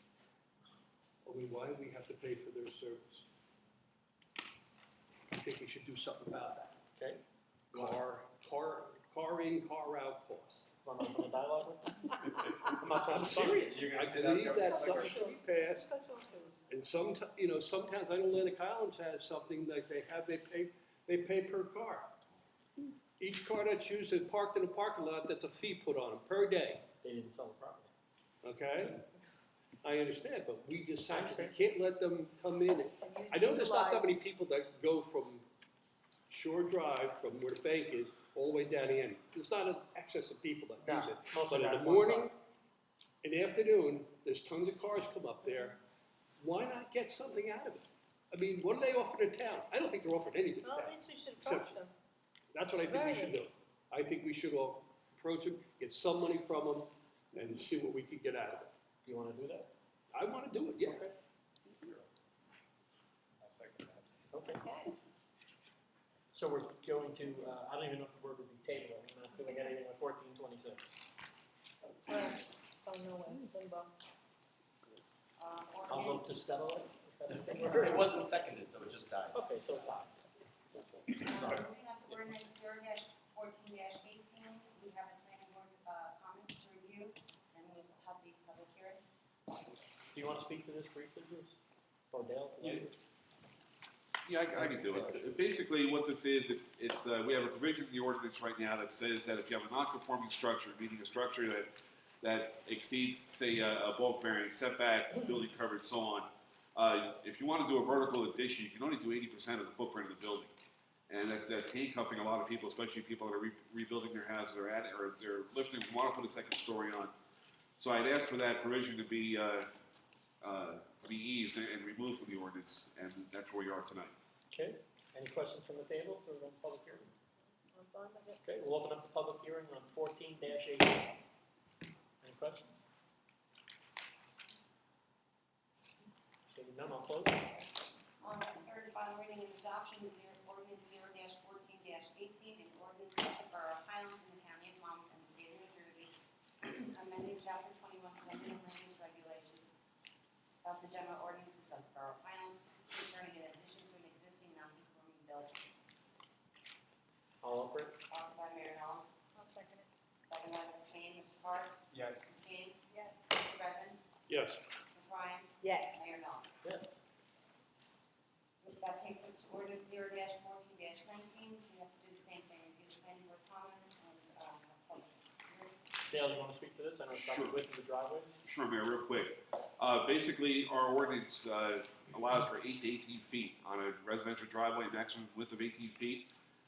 I mean, why do we have to pay for their service? I think we should do something about that.
Okay,
Car in, car out cost.
want to open a dialogue with them? I'm not trying
I'm
to be funny.
serious.
You're
I
gonna sit down and
believe
go
that's
for
something to be passed. And some towns, like Atlantic Highlands has something like they pay per car. Each car that's used and parked in a parking lot, that's a fee put on them per day,
They didn't sell the property.
okay? I understand, but we just can't let them come in. I know there's not that many people that go from Shore Drive, from where the bank is, all the way down the end. There's not an excess of people that use it.
Mostly
But in
down
the
one
morning and afternoon, there's tons of cars come up there. Why not get something out of it? I mean, what do they offer the town? I don't think they're offering anything to
Well,
town.
at least we should approach them.
That's what I think we should do. I think we should all approach them, get some money from them, and see what we can get out of it.
Do you want to do that?
I want to do it, yeah.
Okay.
I'll second that.
Okay.
Okay.
So we're going to, I don't even know if the word would be table, I'm not doing anything with 1426.
Oh, no way, limbo.
I'll vote to settle it. if that's okay.
It wasn't seconded, so it just dies.
Okay, so it's fine.
Sorry.
Moving on to ordinance 0-14-18, we have the planning board, comments to review, and we'll have the public hearing.
Do you want to speak to this briefly, Bruce? Or Dale?
Yeah, I can do it. Basically, what this is, it's we have a provision in the ordinance right now that says that if you have a non-conforming structure, meaning a structure that exceeds, say, a bulk variance, setback, building coverage, so on, if you want to do a vertical addition, you can only do 80% of the footprint of the building. And that's handcuffing a lot of people, especially people that are rebuilding their houses or they're lifting, want to put a second story on. So I'd ask for that provision to be eased and removed from the ordinance, and that's where we are tonight.
Okay, any questions from the table for the public hearing?
I'm fine with it.
Okay, we'll open up the public hearing on 14-18. Any questions? Seeing none, I'll close.
On the third and final reading and adoption is ordinance 0-14-18, an ordinance of the Borough of Highlands in the County of Monmouth and the State of New Jersey, amending Chapter 21 zoning and land use regulations of the general ordinances of the Borough of Highlands concerning an addition to an existing non-conforming building.
All over it?
Offered by Mayor Allen,
I'll second it.
second by Ms. Kane. Mr. Carr?
Yes.
Ms. Kane?
Yes.
Mr. Redmond?
Yes.
Ms. Ryan?
Yes.
Mayor Allen.
Yes.
That takes us to ordinance 0-14-19. We have to do the same thing, review the planning board comments and, public hearing.
Dale, you wanna speak to this? I know it's about the
Sure.
width of the driveways.
Sure, Mayor, real quick. Basically, our ordinance allows for 8 to 18 feet on a residential driveway, maximum width of 18 feet.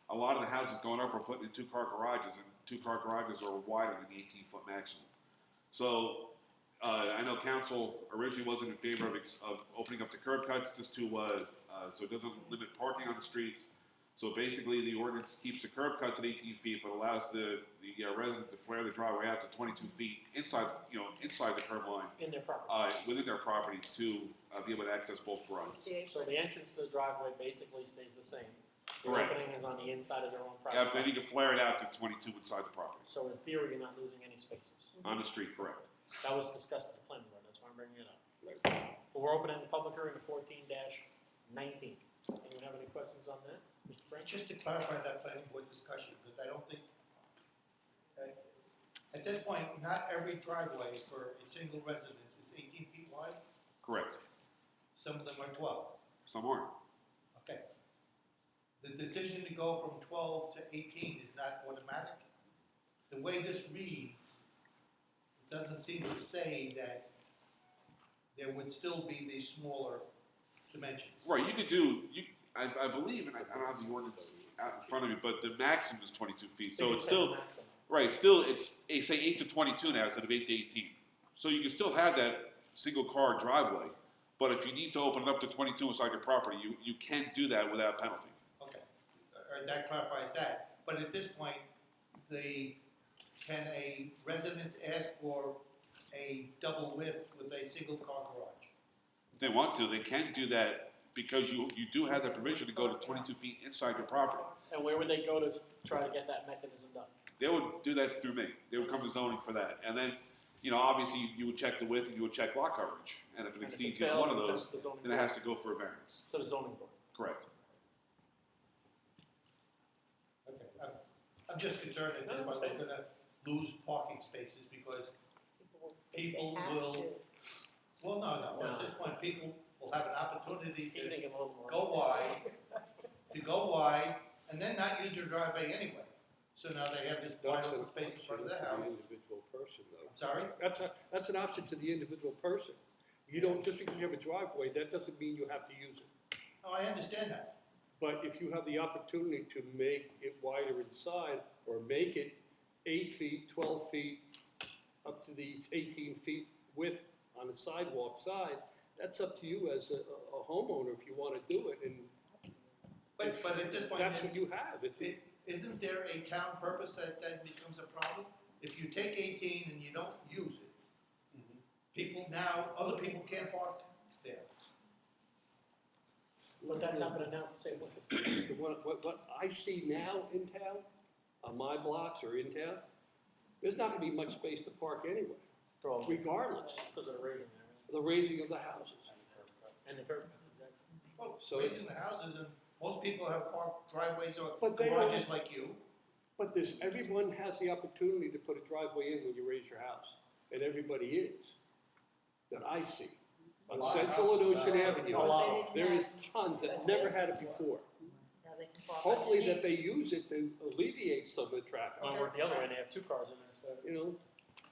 A lot of the houses going up are putting in 2-car garages, and 2-car garages are wider than the 18-foot maximum. So, I know council originally wasn't in favor of opening up the curb cuts just to, so it doesn't limit parking on the streets. So basically, the ordinance keeps the curb cuts at 18 feet, but allows the resident to flare the driveway out to 22 feet inside the curb line,
In their property.
within their property to be able to access both garages.
So the entrance to the driveway basically stays the same. The
Correct.
opening is on the inside of their own
Yeah,
property.
then you can flare it out to 22 inside the property,
So in theory, you're not losing any spaces.
on the street, correct.
That was discussed at the planning board, that's why I'm bringing it up. But we're opening the public hearing at 14-19. Anyone have any questions on that? Mr. Frank?
Just to clarify that planning board discussion, because I don't think, at this point, not every driveway for a single residence is 18 feet wide.
Correct.
Some of them are 12.
Some aren't.
Okay. The decision to go from 12 to 18 is not automatic. The way this reads, it doesn't seem to say that there would still be these smaller dimensions.
Right, you could do, I believe, and I don't have the ordinance out in front of me, but the maximum is 22 feet, so it's still, right, it's say 8 to 22 now instead of 8 to 18. So you can still have that single car driveway, but if you need to open it up to 22 inside your property, you can do that without penalty.
Okay, or that clarifies that. But at this point, can a residence ask for a double width with a single car garage?
If they want to, they can do that because you do have the permission to go to 22 feet inside your property.
And where would they go to try to get that mechanism done?
They would do that through me. They would come to zoning for that. And then, obviously you would check the width and you would check lot coverage. And if it
And if it
exceeds
failed,
one of
it's
those,
up to the zoning
then it
board.
has to go for a variance.
To the zoning board.
Correct.
Okay, I'm just concerned that this point we're gonna lose parking spaces because people
have
will,
to.
well, no, at this point, people will have an opportunity
He's
to
thinking a little more.
go wide, and then not use their driveway anyway. So now they have this wide open space in front of their house.
Individual person, though.
I'm sorry?
That's an option to the individual person. You don't, just because you have a driveway, that doesn't mean you have to use it.
Oh, I understand that.
But if you have the opportunity to make it wider inside, or make it 8 feet, 12 feet, up to these 18 feet width on the sidewalk side, that's up to you as a homeowner if you want to do it, and
But at this point,
that's what you have.
isn't there a town purpose that then becomes a problem? If you take 18 and you don't use it, other people can't park there.
But that's happening now at the same way.
What I see now in town, on my blocks or in town, there's not gonna be much space to park anyway, regardless
Because of the raising there.
of the raising of the houses.
And the curb cuts, exactly.
Well,
So
raising the houses, and most people have parked driveways or
But they
garages like you.
But everyone has the opportunity to put a driveway in when you raise your house, and everybody is, that I see. On Central and Ocean Avenue, there is tons that never had it before.
Now they can park
Hopefully that
underneath.
they use it to alleviate some of the traffic,
When we're at the other end, they have 2 cars in there, so.
you know?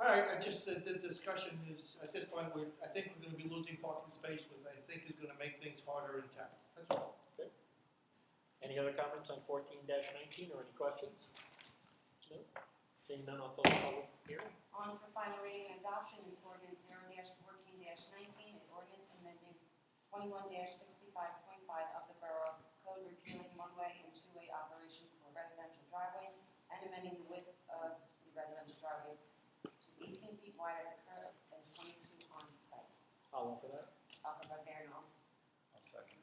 All right, the discussion is, at this point, I think we're gonna be losing parking space, which I think is gonna make things harder in town. That's all.
Any other comments on 14-19 or any questions? No? Seeing none, I'll close the public hearing.
On for final reading and adoption is ordinance 0-14-19, an ordinance amending 21-65.5 of the Borough Code repealing one-way and two-way operation for residential driveways and amending the width of the residential driveways to 18 feet wide at the curb and 22 on site.
I'll offer that.
Offered by Barinal,
I'll second.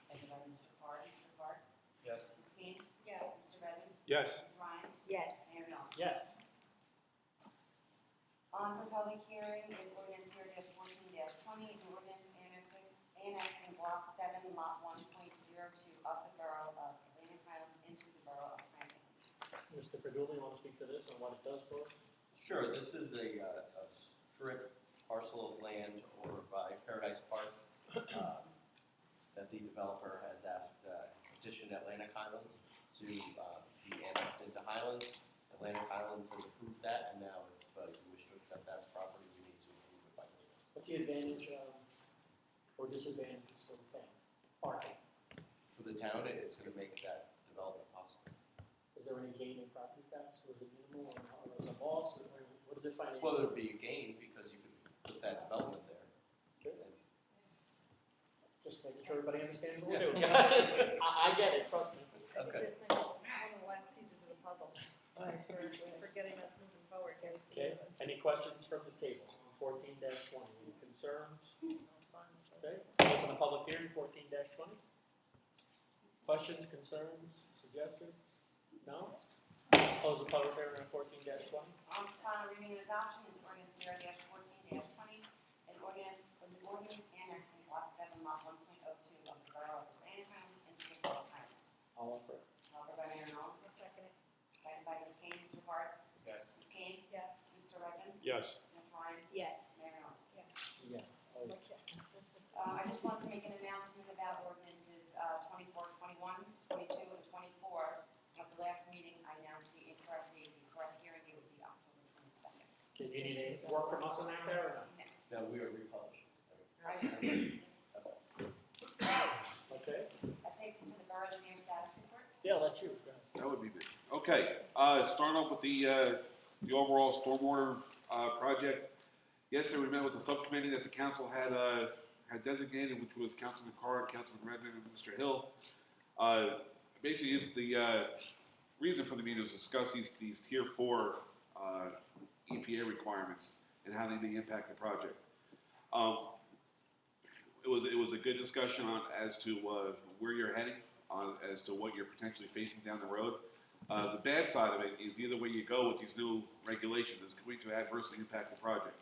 seconded by Mr. Card. Mr. Card?
Yes.
Ms. King?
Yes.
Mr. Redmond?
Yes.
Ms. Ryan?
Yes.
Mayor Knopf?
Yes.
On for public hearing is ordinance 0-14-20, an ordinance annexing block 7, lot 1.02 of the Borough of Atlantic Highlands into the Borough of Franklin.
Mr. Padula, you want to speak to this and what it does for us?
Sure, this is a strip parcel of land over by Paradise Park that the developer has petitioned Atlantic Highlands to be annexed into Highlands. Atlantic Highlands has approved that, and now if you wish to accept that as property, we need to approve it by this.
What's the advantage, or disadvantage for the town? Parking.
For the town, it's gonna make that development possible.
Is there any gain in property tax, or is it minimal, or is it a loss, or what does it financially?
Well, there'd be a gain because you could put that development there.
Just making sure everybody understands what
Yeah.
we're doing. I get it, trust me.
I think this might be one of the last pieces of the puzzle for getting us moving forward, getting to.
Okay, any questions from the table on 14-20? Any concerns? Okay, open the public hearing, 14-20. Questions, concerns, suggestions? No? Close the public hearing on 14-20.
Final reading and adoption is ordinance 0-14-20, an ordinance annexing block 7, lot 1.02 of the Borough of Lanham into the Borough of Highlands.
All offer.
Offered by Mayor Nolan.
I'll second it.
Seconded by Ms. Kane. Mr. Hart.
Yes.
Ms. Kane.
Yes.
Mr. Redmond.
Yes.
Ms. Ryan.
Yes.
Mayor Nolan.
Yeah. Oh,
Okay.
I just want to make an announcement about ordinances 24, 21, 22, and 24. At the last meeting, I announced the incorrect date. The correct hearing date would be October 22nd.
Okay, you need any work from us on that there, or no?
Now, we are republishing.
Okay.
That takes us to the Borough Engineer status report.
Yeah, that's you. Go ahead.
That would be me. Okay, starting off with the overall stormwater project. Yesterday, we met with the subcommittee that the council had designated, which was Councilman Carr, Councilman Redmond, and Mr. Hill. Basically, the reason for the meeting was to discuss these Tier 4 EPA requirements and how they may impact the project. It was a good discussion on as to where you're heading, as to what you're potentially facing down the road. The bad side of it is either way you go with these new regulations is going to adversely impact the project.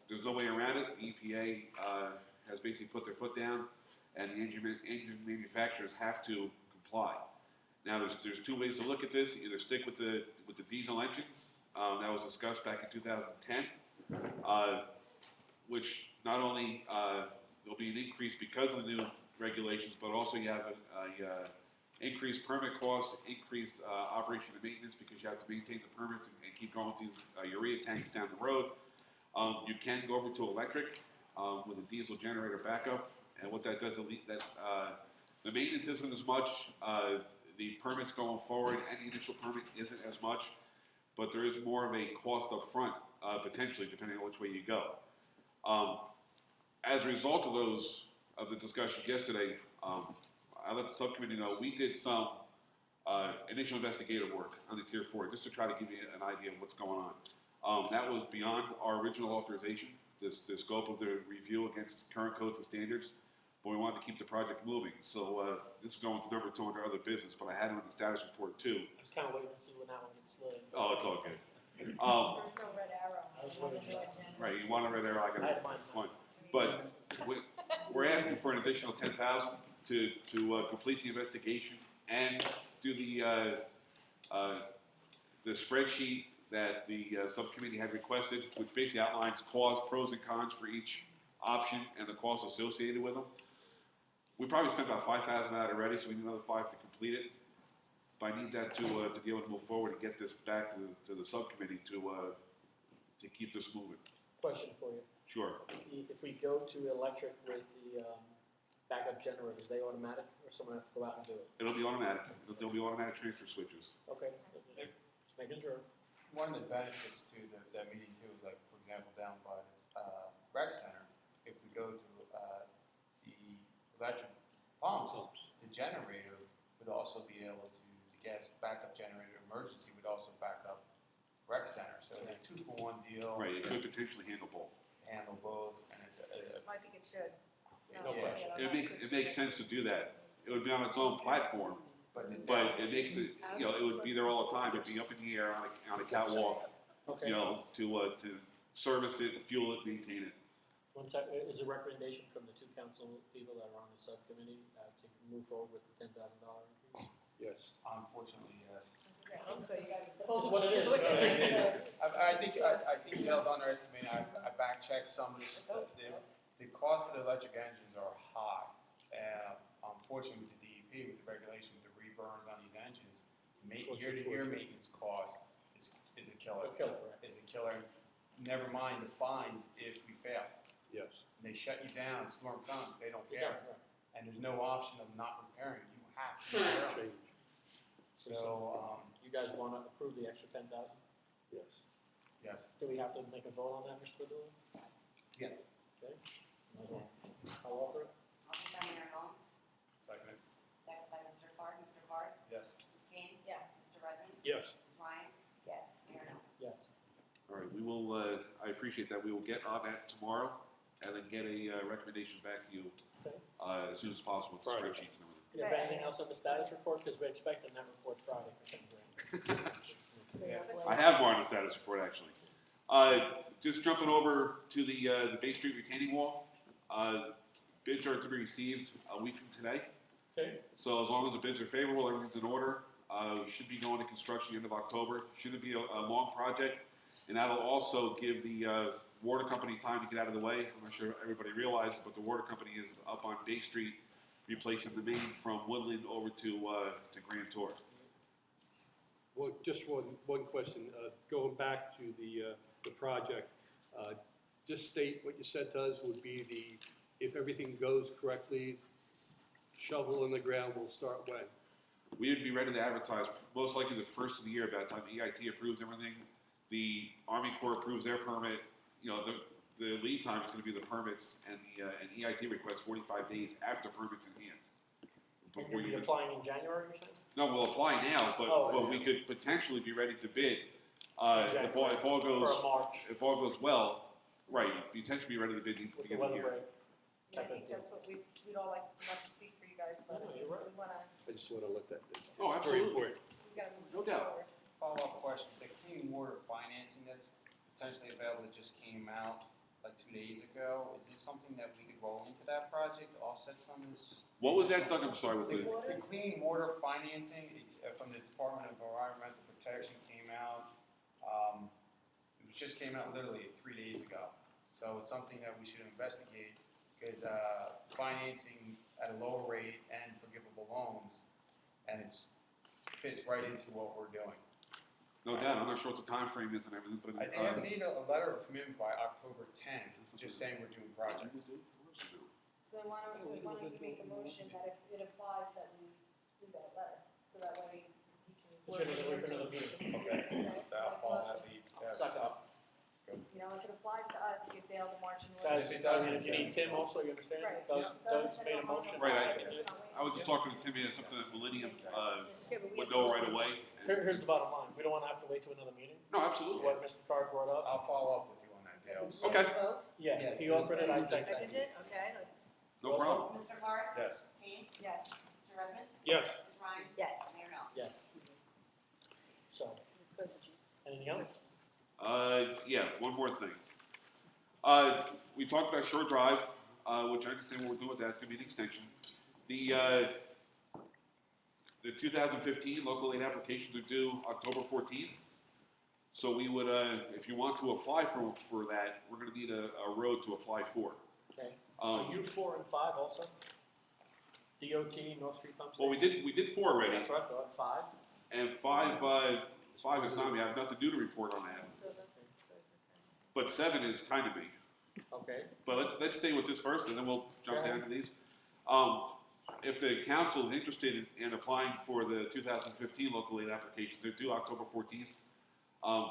There's no way around it. The EPA has basically put their foot down, and the engine manufacturers have to comply. Now, there's two ways to look at this. Either stick with the diesel engines that was discussed back in 2010, which not only there'll be an increase because of the new regulations, but also you have a increased permit costs, increased operation and maintenance because you have to maintain the permits and keep going with these urea tanks down the road. You can go over to electric with a diesel generator backup, and what that does, the maintenance isn't as much. The permits going forward, any initial permit isn't as much, but there is more of a cost up front, potentially, depending on which way you go. As a result of the discussion yesterday, I let the subcommittee know we did some initial investigative work on the Tier 4, just to try to give you an idea of what's going on. That was beyond our original authorization, the scope of the review against current codes and standards, but we wanted to keep the project moving. So this is going to number 2 under other business, but I had it on the status report too.
I was kind of waiting to see when that one gets slid.
Oh, it's all good.
There's no red arrow.
I was waiting for that.
Right, you want a red arrow, I got it, it's fine. But we're asking for an additional $10,000 to complete the investigation and do the spreadsheet that the subcommittee had requested, which basically outlines costs, pros and cons for each option and the costs associated with them. We probably spent about $5,000 out already, so we need another $5,000 to complete it. But I need that to be able to move forward and get this back to the subcommittee to keep this moving.
Question for you.
Sure.
If we go to electric with the backup generators, they automatic, or someone has to go out and do it?
It'll be automatic. There'll be automatic transfer switches.
Okay, just making sure.
One of the benefits to that meeting too is like, for example, down by rec center, if we go to the electric pumps, the generator would also be able to, the gas backup generator emergency would also back up rec center. So it's a 2-for-1 deal.
Right, it could potentially handle both.
Handle both, and it's
I think it should.
No question.
It makes sense to do that. It would be on its own platform, but it makes it, it would be there all the time. It'd be up in the air on a catwalk,
Okay.
to service it, fuel it, maintain it.
One sec, is a recommendation from the 2 council people that are on the subcommittee to move forward with the $10,000 increase?
yes. Unfortunately, yes.
So you gotta.
Well, it's what it is.
I think Dale's underestimating. I back checked some of this. The cost of the electric engines are high. Unfortunately, with the DEP, with the regulation, with the reburns on these engines, year-to-year maintenance cost is a killer.
A killer, right.
Is a killer. Never mind the fines if we fail.
Yes.
They shut you down, storm comes, they don't
Yeah,
care.
right.
And there's no option of not repairing, you have to repair. So,
You guys wanna approve the extra 10,000?
Yes.
yes.
Do we have to make a vote on that, Mr. Padula?
Yes.
Okay. I'll offer it.
Offered by Mayor Long,
Second.
second by Mr. Card. Mr. Card?
Yes.
Ms. Kane?
Yes.
Mr. Redmond?
Yes.
Ms. Ryan?
Yes.
Mayor Mel?
Yes.
All right, we will, I appreciate that. We will get on that tomorrow and then get a recommendation back to you
Okay.
as soon as possible with the
Friday.
spreadsheets and everything.
You have anything else on the status report? Because we're expecting that report Friday for 10 grand.
I have more on the status report, actually. Just jumping over to the Bay Street retaining wall. Bids are to be received a week from today.
Okay.
So as long as the bids are favorable, everything's in order. We should be going to construction end of October. Shouldn't be a long project. And that'll also give the water company time to get out of the way. I'm not sure everybody realizes, but the water company is up on Bay Street, replacing the main from Woodland over to Grand Tour.
Well, just one question, going back to the project, just state what you said to us would be if everything goes correctly, shovel in the ground will start when?
We would be ready to advertise most likely the first of the year, by the time the EIT approves everything, the Army Corps approves their permit, you know, the lead time is gonna be the permits and the EIT request 45 days after permits in hand.
And
Before
you'll be
you,
applying in January, you're saying?
no, we'll apply now,
Oh,
but
yeah.
we could potentially be ready to bid,
January.
if all
For a March,
if all goes well, right, potentially be ready to bid
with the
beginning of
weather
the year.
break.
I think that's what we'd all like to see, not to speak for you guys, but
No,
we
you're right.
wanna,
I just want to let that,
Oh,
it's very
absolutely.
important.
we gotta move
No
this
doubt.
forward.
Follow-up question, the clean water financing that's potentially available that just came out like 2 days ago, is this something that we could roll into that project to offset some of this?
What was that, Doug? I'm sorry, with the,
The clean water financing from the Department of Environmental Protection came out, it just came out literally 3 days ago. So it's something that we should investigate, because financing at a lower rate and forgivable loans, and it fits right into what we're doing.
no doubt, I'm not sure what the time frame is and everything, but.
I need a letter of commitment by October 10th, just saying we're doing projects.
So why don't you make a motion that if it applies, that we do that letter, so that way he can.
We should wait for another meeting.
Okay, I'll follow that lead.
Suck it up.
You know, if it applies to us, give Dale the marching
Guys,
orders.
If it doesn't,
if you need Tim also, you understand?
Right.
Doug's made a motion.
Right,
seconded it.
I was just talking to Timmy, it's something that Millennium,
Okay, but we
would
have
know
to-
right away.
Here's the bottom line, we don't wanna have to wait till another meeting.
No, absolutely.
What Mr. Card brought up.
I'll follow up with you on that, Dale.
Okay.
Yeah,
Yeah,
he offered it, I
it's-
seconded
Seconded it, okay, let's,
No problem.
Mr. Card?
Yes.
Kane?
Yes.
Mr. Redmond?
Yes.
Ms. Ryan?
yes.
Mayor Mel?
Yes. So, anything else?
Yeah, one more thing. We talked about Shore Drive, which I understand what we're doing with that, it's gonna be an extension. The 2015 local aid applications are due October 14th. So we would, if you want to apply for that, we're gonna need a road to apply for.
Okay. Are you 4 and 5 also? DOT, North Street Pump Station?
Well, we did 4 already,
That's what I thought, 5?
and 5 is not me, I have nothing to do to report on that. But 7 is kind of me.
Okay.
But let's stay with this first, and then we'll jump
Okay.
down to these. If the council is interested in applying for the 2015 local aid application, they're due October 14th.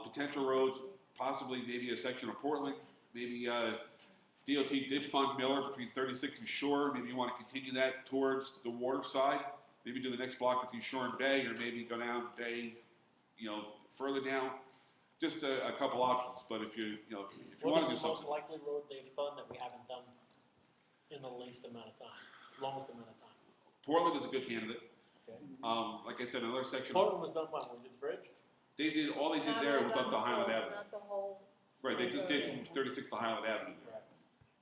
Potential roads, possibly maybe a section of Portland, maybe DOT did fund Miller between 36 and Shore. Maybe you want to continue that towards the water side. Maybe do the next block between Shore and Bay, or maybe go down Bay, you know, further down. Just a couple options, but if you want to do
What is the most
something.
likely road they've fund that we haven't done in the least amount of time, longest amount of time?
Portland is a good candidate.
Okay.
Like I said, another section.
Portland was done when, we did the bridge?
They did, all they did there was up to Highland Avenue.
Not the whole,
Right, they just did from 36 to Highland Avenue.
Right.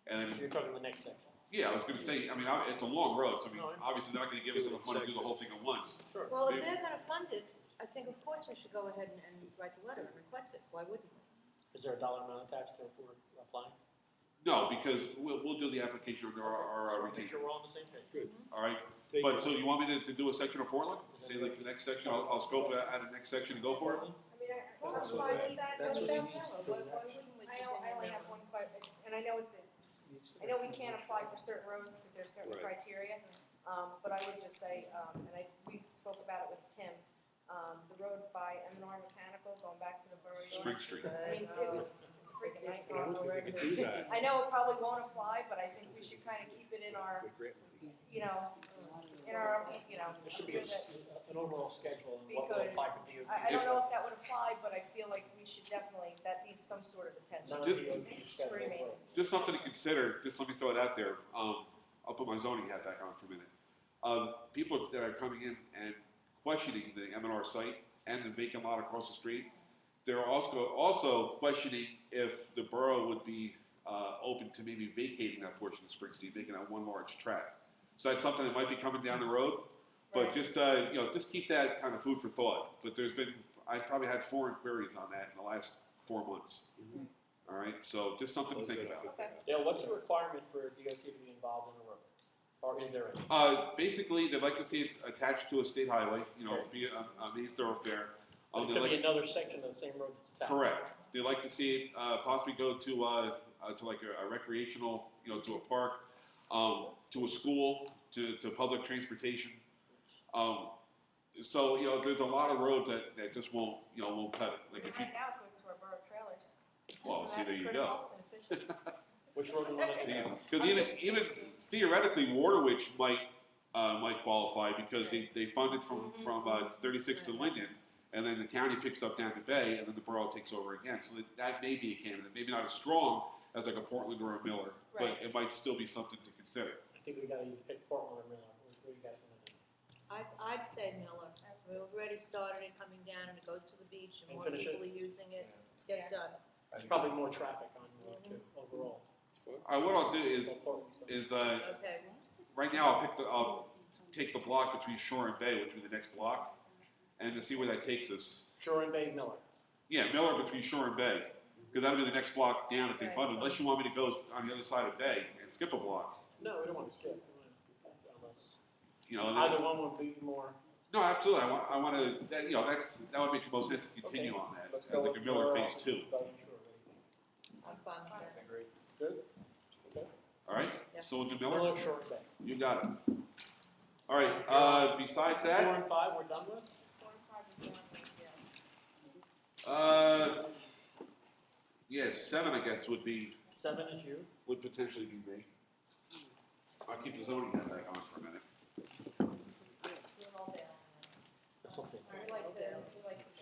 And
So
then,
you're talking the next section?
yeah, I was gonna say, I mean, it's a long road, so I mean,
No, I understand.
obviously they're not gonna give us enough money to do the whole thing at once.
Sure.
well, if
Maybe-
they're gonna fund it, I think of course we should go ahead and write the letter and request it, why wouldn't we?
Is there a dollar amount attached to if we're applying?
No, because we'll do the application under our
Make
retainer,
sure we're on the same page. Good.
all right?
Take
But,
it.
so you want me to do a section of Portland? Say like the next section, I'll scope out the next section and go for it?
I mean, I'm
That's
fine
what
with that,
that's
but
what he
about
needs
Miller,
to do.
Why wouldn't we
I only have one question, and I know it's, I know we can't apply for certain roads because there's certain
Right.
criteria. But I would just say, we spoke about it with Tim, the road by M&R Mechanical going back to the borough yard.
Spring Street.
I mean, it's a freaking
It's
nightmare.
on the
We could do that.
I know it probably won't apply, but I think we should kind of keep it in our,
With grant money.
you know, in our, you know.
There should be an overall schedule and what will
Because
apply for DOT.
I don't know if that would apply, but I feel like we should definitely, that needs some sort of attention.
None of
Just-
the DOT schedule
Screaming.
will.
Just something to consider, just let me throw it out there. I'll put my zoning hat back on for a minute. People that are coming in and questioning the M&R site and the vacant lot across the street, they're also questioning if the borough would be open to maybe vacating that portion of Spring Street, making that one large tract. So that's something that might be coming down the road, but
Right.
just just keep that kind of food for thought. But I probably had 4 inquiries on that in the last 4 months. All right, so just something to think about.
Okay.
Dale, what's the requirement for DOT to be involved in a road? Or is there any?
Basically, they'd like to see it attached to a state highway, be a main thoroughfair.
It
They'd
could
like-
be another section of the same road that's attached.
Correct. They'd like to see it possibly go to like a recreational, to a park, to a school, to public transportation. So there's a lot of roads that just won't cut it. Like if you,
Right now it goes to our borough trailers.
well,
Isn't
see,
that
there you
critical
go.
and efficient?
Which roads are one
Because even theoretically, Waterwich might qualify because they funded from 36 to Linden, and then the county picks up down to Bay, and then the borough takes over again. So that may be a candidate, maybe not as strong as like a Portland or a Miller, but
Right.
it might still be something to consider.
I think we gotta either pick Portland or Miller. What do you guys want to do?
I'd say Miller. We've already started it coming down and it goes to the beach and
And
more
finish it.
people are using it. Get it done.
There's probably more traffic on Miller too, overall.
All right, what I'll do is
Okay.
right now I'll take the block between Shore and Bay, which will be the next block, and to see where that takes us.
Shore and Bay, Miller.
Yeah, Miller between Shore and Bay, because that'll be the next block down if they
Right.
fund it, unless you want me to go on the other side of Bay and skip a block.
No, we don't want to skip. Unless
And
either
then-
one would be more.
no, absolutely. I want to. That would make the most sense to continue on that
Let's
as
go
like a
with
Miller
Miller
phase 2.
rather than Shore.
I'm fine with that.
Agreed. Good. Okay.
All right.
Yeah.
So we'll do Miller.
Miller, Shore, and Bay.
You got it. All right. Besides
4
that,
and 5 we're done with.
4 and 5 is done, yeah.
7 I guess would
7 is you.
potentially be me. I'll keep the zoning hat back on for a minute.
Do them all down. We like to.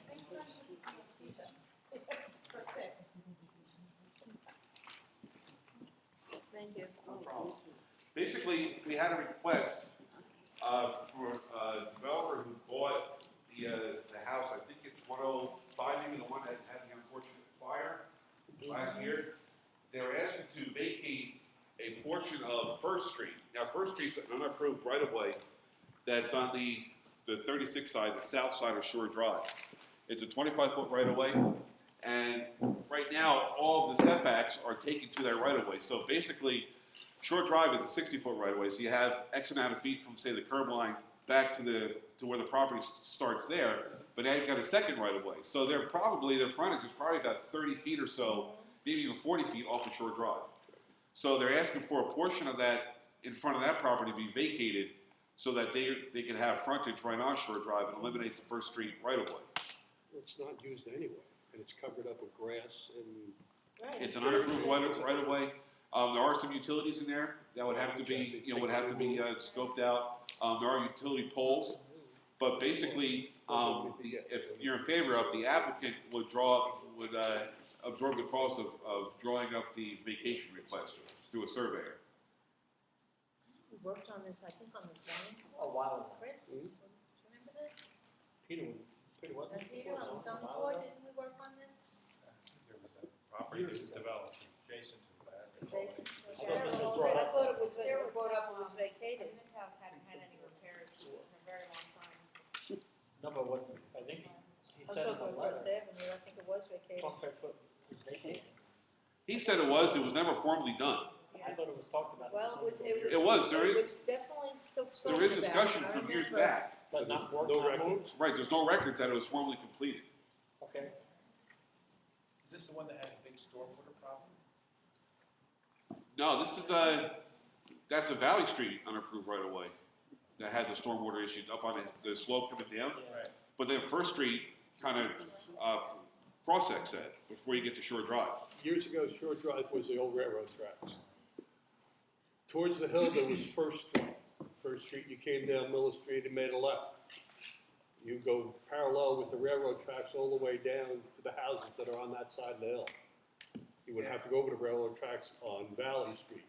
For 6.
Thank you.
No problem. Basically, we had a request for a developer who bought the house. I think it's 105, maybe the one that had the unfortunate fire last year. They were asking to vacate a portion of First Street. Now, First Street's an unapproved right-of-way that's on the 36 side, the south side of Shore Drive. It's a 25-foot right-of-way, and right now, all of the setbacks are taken to that right-of-way. So basically, Shore Drive is a 60-foot right-of-way, so you have X amount of feet from, say, the curb line back to where the property starts there, but now you've got a second right-of-way. So their frontage is probably about 30 feet or so, maybe even 40 feet off of Shore Drive. So they're asking for a portion of that in front of that property to be vacated so that they can have frontage right on Shore Drive and eliminate the First Street right-of-way.
It's not used anyway, and it's covered up with grass and.
Right.
It's an unapproved right-of-way. There are some utilities in there that would have to be, scoped out. There are utility poles, but basically, if you're in favor of, the applicant would absorb the cost of drawing up the vacation request through a surveyor.
We worked on this, I think, on the zoning.
A while ago.
Chris, do you remember this?
Peter wasn't
Peter, on the zoning
a while
board,
ago?
didn't we work on this?
There was a property that was developed adjacent to that.
Jason?
Yeah, this was
I
brought up.
thought it was,
There was
brought up, it
no,
was
I
vacated.
mean, this house hadn't had any repairs in a very long time.
No, but what, I think he
I was
said in
talking
the
about West
letter,
Avenue, I think it was vacated.
25-foot was vacated.
He said it was never formally done.
I thought it was talked about.
Well,
It was, there
it
is-
was definitely still spoken
There is
about.
discussion
I
from years
remember.
back.
But not
No
not
record.
moved?
Right, there's no record that it was formally completed.
Okay,
Is this the one that had a big stormwater problem?
No, this is, that's a Valley Street unapproved right away that had the stormwater issues up on the slope coming down.
Right.
But then First Street kind of, cross-sects that before you get to Shore Drive.
Years ago, Shore Drive was the old railroad tracks. Towards the hill, there was First Street. First Street, you came down Miller Street and made a left. You go parallel with the railroad tracks all the way down to the houses that are on that side of the hill. You would have to go over the railroad tracks on Valley Street,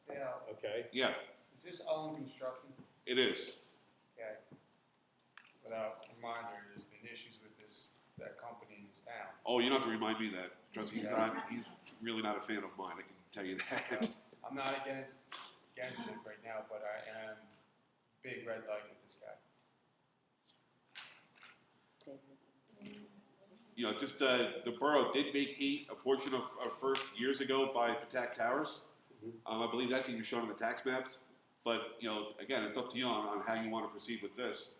Yeah,
okay?
Yeah,
is this Owen Construction?
it is.
Okay. Without reminder, there's been issues with that company in this town.
Oh, you don't have to remind me that. Trust me, he's really not a fan of mine, I can tell you that.
I'm not against it right now, but I am big red light with this guy.
You know, just, the borough did vacate a portion of First years ago by Patak Towers. I believe that's even shown on the tax maps. But, you know, again, it's up to you on how you want to proceed with this.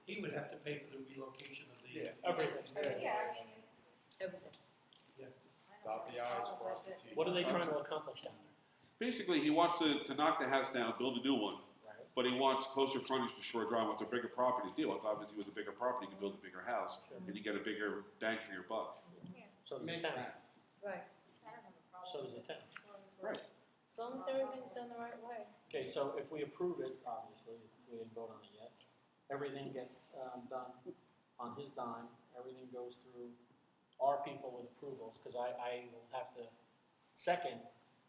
He would have to pay for the relocation of the.
everything.
Yeah, I mean, it's.
Everything.
Dot the i's, cross the t's.
What are they trying to accomplish down there?
Basically, he wants to knock the house down, build a new one.
Right.
But he wants closer frontage to Shore Drive, wants a bigger property deal. It's obviously with a bigger property, you can build a bigger house,
Sure.
and you get a bigger bang for your buck.
So does the
Makes
town.
sense.
Right,
I don't have a problem.
So does the town.
Right.
as long as everything's done the right way.
Okay, so if we approve it, obviously, if we didn't vote on it yet, everything gets done on his dime, everything goes through our people with approvals, because I will have to second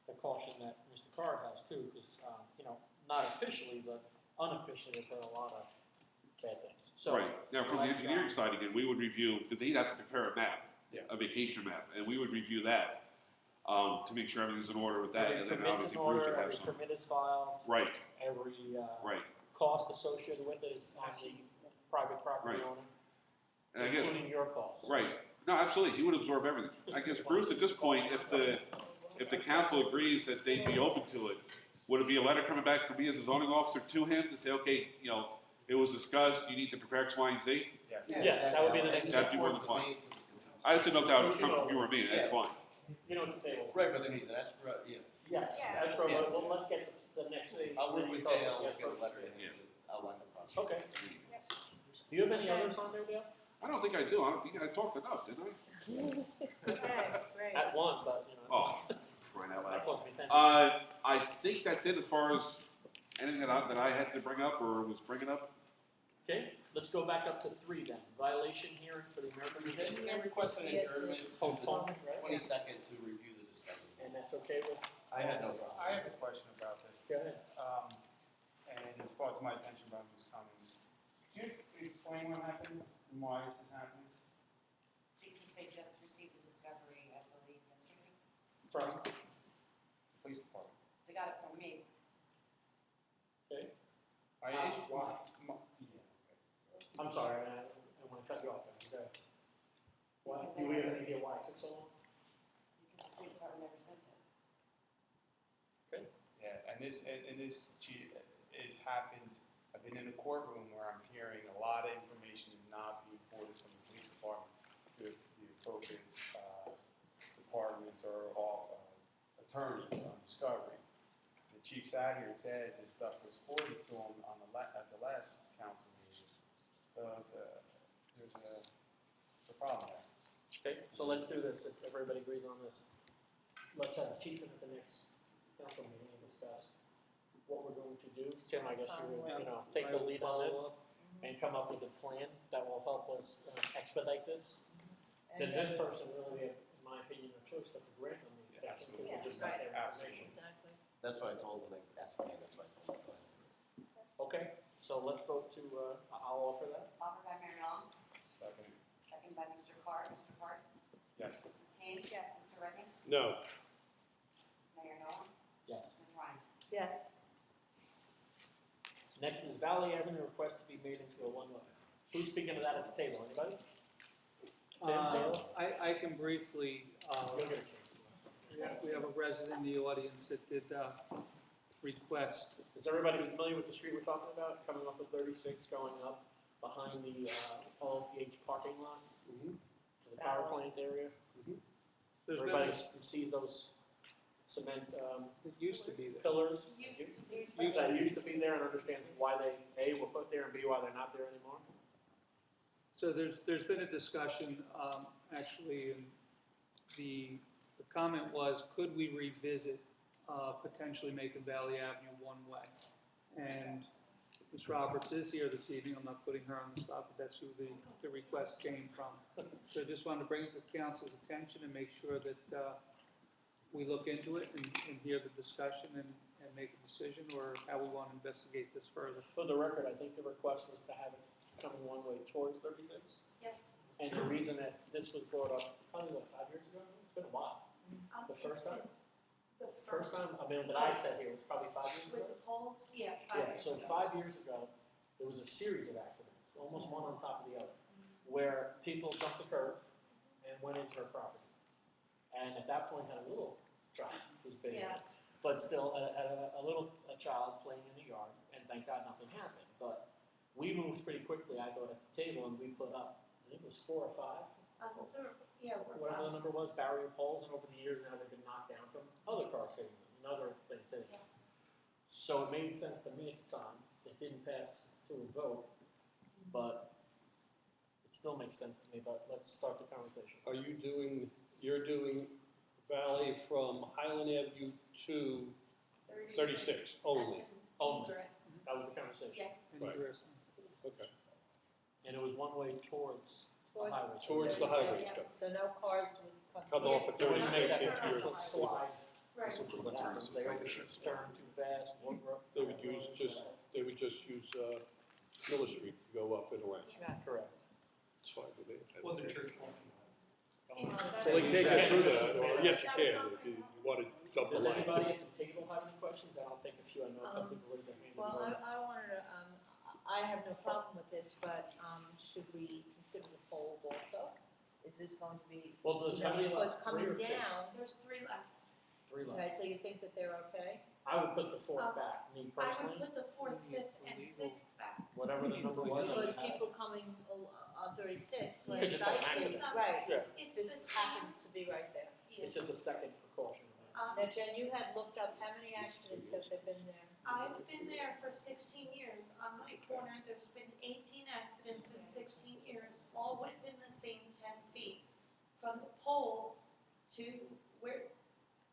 the caution that Mr. Card has too, because, you know, not officially, but unofficially, I've heard a lot of bad things. So,
Right. Now, from the
let's,
engineering side again, we would review, because he'd have to prepare a map,
Yeah.
a vacation map, and we would review that to make sure everything's in order with that,
Every
and then
permit's
obviously
in
Bruce
order,
would have
every
some.
permit is filed,
Right,
every
right.
cost associated with it is on the private property
Right.
owner,
And I guess,
including your costs.
right. No, absolutely, he would absorb everything. I guess Bruce, at this point, if the council agrees that they'd be open to it, would it be a letter coming back from me as a zoning officer to him to say, okay, you know, it was discussed, you need to prepare X, Y, and Z?
Yes.
Yes, that would be the next
That'd
step.
be more than fine. I just didn't know if that would come from you or me, that's fine.
You know what the table.
Regular needs an escrow, yeah.
Yes,
Yeah.
that's right,
Yeah.
well, let's get the next thing.
I'll work
then you
with
cross
Dale,
the
we'll get a
first.
letter to him to outline the project.
Okay. Do you have any others on there, Dale?
I don't think I do, I don't think I talked enough, did I?
Okay, great.
At one, but, you know.
Oh, right out
That
loud.
cost me 10.
I think that's it as far as anything that I had to bring up or was bringing up.
Okay, let's go back up to 3 then. Violation hearing for the American Legion.
I request an adjournment to the
Postponement, right?
22nd to review the discovery.
And that's okay with?
I had no problem.
I have a question about this.
Go ahead.
And it was brought to my attention by Ms. Cummings. Could you explain what happened and why this is happening?
Because they just received the discovery, I believe, yesterday.
From?
Police department.
They got it from me.
Okay.
I
Why?
yeah, okay.
I'm sorry, I want to cut you off there. Okay. Why, do we have any idea why it took so long?
Because the police department never sent it.
Okay.
Yeah, and this, it's happened, I've been in a courtroom where I'm hearing a lot of information is not being forwarded from the police department to the appropriate departments or all attorneys on discovery. The chief sat here and said this stuff was forwarded to him on at the last council meeting. So there's a problem there.
Okay, so let's do this, if everybody agrees on this. Let's have the chief at the next council meeting and discuss what we're going to do. Tim, I guess you would, take the lead on this and come up with a plan that will help us expedite this. Then this person really, in my opinion, a choice but to grant them the extension because they just got their information.
Exactly.
That's what I told them, like, ask me, that's what I told them.
Okay, so let's vote to, I'll offer that.
Offered by Mary Ellen,
Second.
second by Mr. Card. Mr. Card?
Yes.
Ms. Haynes? Yes. Mr. Redding?
No.
Mayor Nolan?
Yes.
Ms. Ryan?
Yes.
Next is Valley Avenue request to be made into a one-way. Who's speaking to that at the table, anybody? Tim, Dale?
I can briefly,
Go get it.
we have a resident in the audience that did request.
Is everybody familiar with the street we're talking about? Coming off of 36, going up behind the LPH parking lot,
Mhm.
for the power plant area.
There's been,
Everybody sees those cement
it used to be there.
pillars
Used to be.
that used to be there, and understands why they, A, were put there, and B, why they're not there anymore.
So there's been a discussion, actually, and the comment was, could we revisit, potentially making Valley Avenue one-way? And Ms. Roberts is here this evening, I'm not putting her on the spot, but that's who the request came from. So I just wanted to bring it to council's attention and make sure that, we look into it and hear the discussion and make a decision, or how we want to investigate this further.
For the record, I think the request was to have it coming one way towards 36.
Yes.
And the reason that this was brought up, probably what, 5 years ago? It's been a while. The first time?
The
First time, I mean, that I sat here was probably 5 years ago.
With the poles, yeah,
Yeah, so 5 years ago, there was a series of accidents, almost one on top of the other, where people jumped the curb and went into her property. And at that point, had a little child who's been
Yeah.
but still a child playing in the yard, and thank God nothing happened. But we moved pretty quickly, I thought, at the table, and we put up, I think it was 4 or 5,
Yeah, we're
whatever the
fine.
number was, barrier poles, and over the years now they've been knocked down from other cars hitting them, and other things hitting them. So it made sense to me at the time. It didn't pass through a vote, but it still makes sense to me. But let's start the conversation.
Are you doing, you're doing Valley from Highland Avenue to 36 only?
Only. That was the conversation.
Yes.
Right.
Ingress.
Okay.
And it was one way towards the highway.
Towards the highway stuff.
So no cars would
Come off at
It wouldn't make
36
that
into your.
potential slide,
Right.
which is what happens. They overshoot the turn too fast.
They would just use Miller Street to go up and around.
Correct.
It's fine with me.
Well, the church won't.
Well, they can't get through that, or yes, you can, if you want to jump the
Does
line.
anybody at the table have any questions? And I'll take a few. I know a couple people raised their hands.
Well, I wanted to, I have no problem with this, but, should we consider the polls also? Is this going to be,
Well, there's
you know,
how many
because
left?
coming
3 or 2?
down,
There's 3 left.
3 left.
okay, so you think that they're okay?
I would put the 4th back, me
I would
personally.
put the 4th, 5th, and 6th back.
Whatever the number was. I would
Because
have.
people coming on 36, when
Could
it's
just have an
icy,
accident.
right,
Yeah.
It's the
this
same.
happens to be right there.
It's just a second precaution.
Now, Jen, you had looked up, how many accidents have there been there?
I've been there for 16 years. On my corner, there's been 18 accidents in 16 years, all within the same 10 feet. From the pole to where,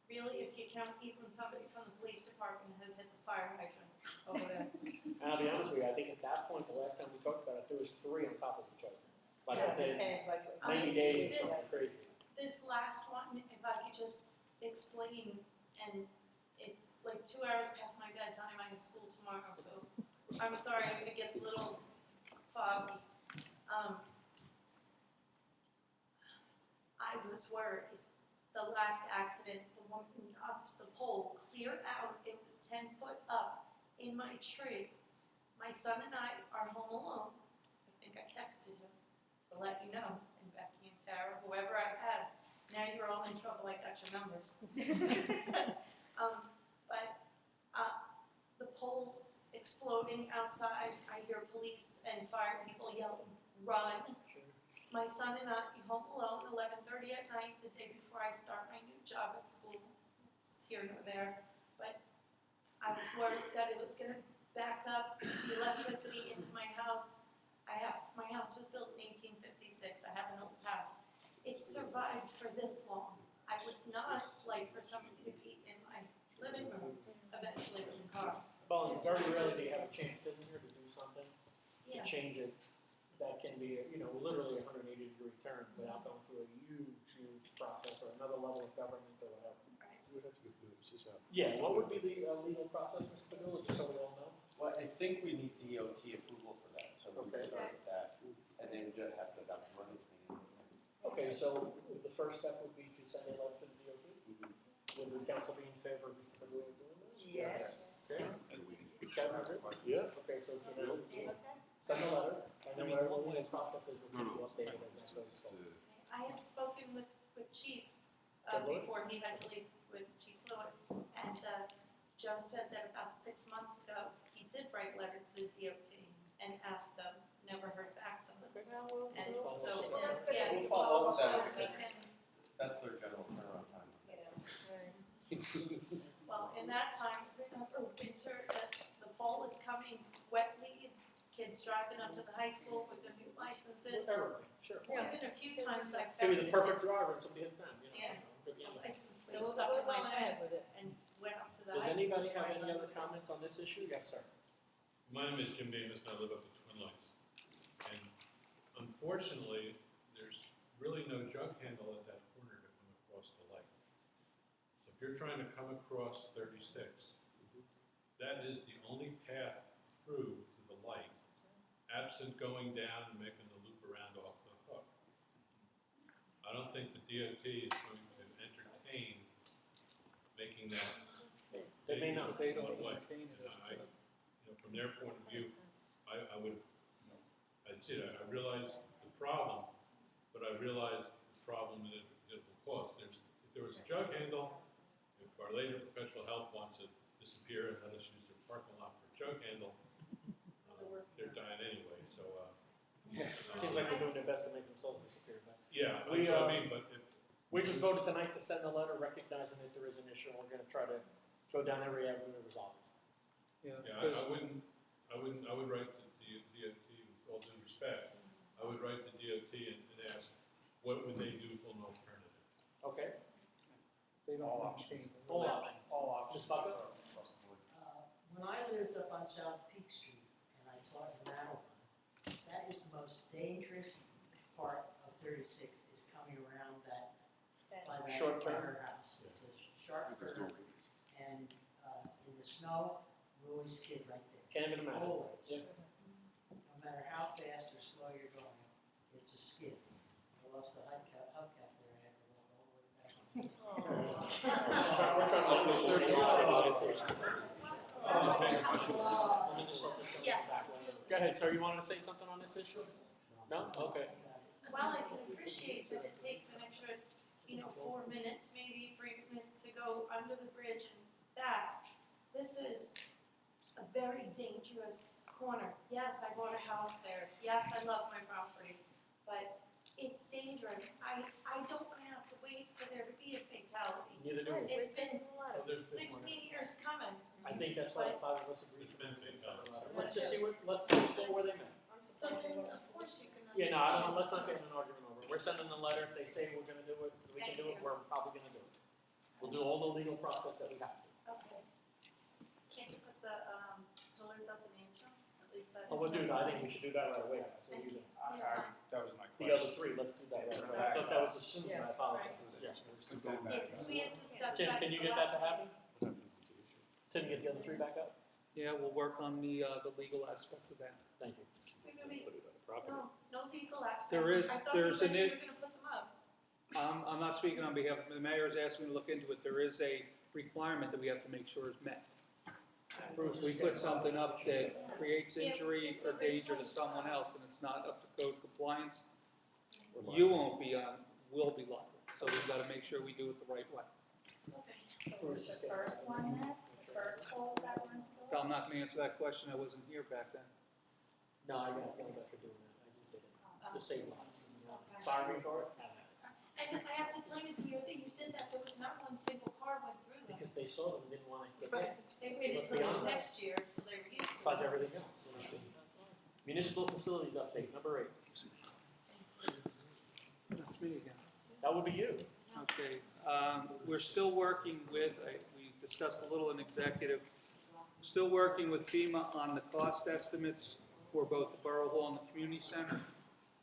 really, if you count even somebody from the police department has hit the fire hydrant over there.
And I'll be honest with you, I think at that point, the last time we talked about it, there was 3 on top of each other. Like
Yes.
within
And like,
90 days,
This-
something crazy.
This last one, if I could just explain, and it's like 2 hours past my bedtime, I have school tomorrow, so I'm sorry if it gets a little foggy. I was worried. The last accident, the woman knocked the pole clear out. It was 10 foot up in my tree. My son and I are home alone. I think I texted him to let you know, and Becky and Tara, whoever I had. Now you're all in trouble. I got your numbers. The pole's exploding outside. I hear police and fire people yelling, "Run!" My son and I home alone, 11:30 at night, the day before I start my new job at school. It's here nor there, but I was worried that it was going to back up the electricity into my house. My house was built in 1856. I have an old house. It survived for this long. I would not like for somebody to be in my living room, eventually with a car.
Well, very rarely do you have a chance in here to do something, to
Yeah.
change it. That can be, literally a 180-degree turn without going through a huge process or another level of government or whatever.
We'd have to get notices out.
Yeah, what would be the legal process, Mr. Padula, just so we all know?
Well, I think we need DOT approval for that, so we
Okay.
can start with that, and then we just have to adopt an ordinance meeting.
Okay, so the first step would be to send a letter to the DOT? Would the council be in favor of Mr. Padula doing this?
yes.
Okay. Kevin, agree?
Yeah.
Okay, so send a letter, and then whatever legal processes will keep you updated as that goes forward.
I had spoken with Chief
Lewis?
before he had to leave with Chief Lewis, and Joe said that about 6 months ago, he did write letter to the DOT and ask them
never heard back from them.
Well,
And
we'll-
so,
well, that's good.
yeah,
We'll
we
follow up
follow
with
up
them.
so we can,
That's their general turnaround time.
well, in that time, remember winter, the fall is coming, wet leaves, kids driving up to the high school with their new licenses.
Everything, sure.
There've been a few times I've
Give me
found
the perfect driver and somebody hits them, you know.
Yeah.
Good
the
deal.
license plate
So we'll
stuck
go
in my
on ahead
fence
with it.
and went up to the
Does
high school.
anybody have any other comments on this issue? Yes, sir.
My name is Jim Davis, and I live up at Twin Lakes. And unfortunately, there's really no jug handle at that corner to come across the lake. So if you're trying to come across 36, that is the only path through to the light, absent going down and making the loop around off the hook. I don't think the DOT is going to entertain making that.
They may not.
They don't
one way.
entertain it as
And from their point of view, I'd see that. I realize the problem, but I realize the problem that it will cause. If there was a jug handle, if our lady of professional health wants to disappear and let us use their parking lot for a jug handle, they're dying anyway, so.
Yeah, seems like they're doing their best to make themselves disappear, but.
Yeah, that's
We,
what I mean, but if,
We just voted tonight to send a letter recognizing that there is an issue, and we're gonna try to go down every avenue to resolve it.
yeah, I would write to the DOT with all due respect. I would write to DOT and ask, what would they do for an alternative?
Okay?
They don't
All
entertain.
All options.
All options.
Ms. Bucko?
When I lived up on South Peak Street and I taught in Madeline, that is the most dangerous part of 36 is coming around that, by that
Short turn.
corner house. It's a sharp curve and in the snow, you always skid right there.
Can't even imagine.
Always.
Yeah.
No matter how fast or slow you're going, it's a skid. I lost the hubcap there and I had to walk all the way back.
We're trying to make this 30 Go ahead, sir, you wanted to say something on this issue? No? Okay.
While I can appreciate that it takes an extra, 4 minutes, maybe 3 minutes to go under the bridge and back, this is a very dangerous corner. Yes, I bought a house there. Yes, I love my property, but it's dangerous. I don't want to have to wait for there to be a fatality.
Neither do we.
It's been
Well, there's been
16 years coming.
I think that's why the five of us agreed.
There's been fatalities.
Let's just see let's go where they met.
So then, of course, you can
Yeah,
understand.
no, I don't, let's not get in an argument over it. We're sending the letter. If they say we're gonna do it, we can do it, we're probably gonna do it. We'll do all the legal process that we have to.
Okay. Can't you put the, pillars up in Antrim? At least that's.
Oh, we'll do that. I think we should do that right away, guys. We'll do that.
That was my
The
question.
other three, let's do that right away. I thought that was assumed, I apologize. Yeah.
Yeah, because we had discussed
Tim,
that.
can you
the
get that to
last-
happen? Tim, get the other three back up?
Yeah, we'll work on the legal aspect of that.
Thank you.
Wait. No legal aspect.
There is-
I thought you
there's
said
an
you
it-
were gonna put them up.
I'm not speaking on behalf, the mayor is asking me to look into it. There is a requirement that we have to make sure is met. If we put something up that creates injury or danger to someone else and it's not up to code compliance, you won't be on, we'll be liable. So we've got to make sure we do it the right way.
Okay.
So was the first one met, the first hole that were installed?
I'm not gonna answer that question, I wasn't here back then.
No, I got yelled at for doing that. I just did it. To save lives.
Okay.
Sorry for it.
And I have to tell you, the year that you did that, there was not one single car went through them.
Because they saw them and didn't want to get
Right.
hit.
They waited
Let's be
till
honest.
next year, till they were used
It's
to
like
it.
everything else. Municipal facilities update, number 8.
That's me again.
That would be you.
Okay, we're still working with, we discussed a little in executive, still working with FEMA on the cost estimates for both the Borough Hall and the Community Center.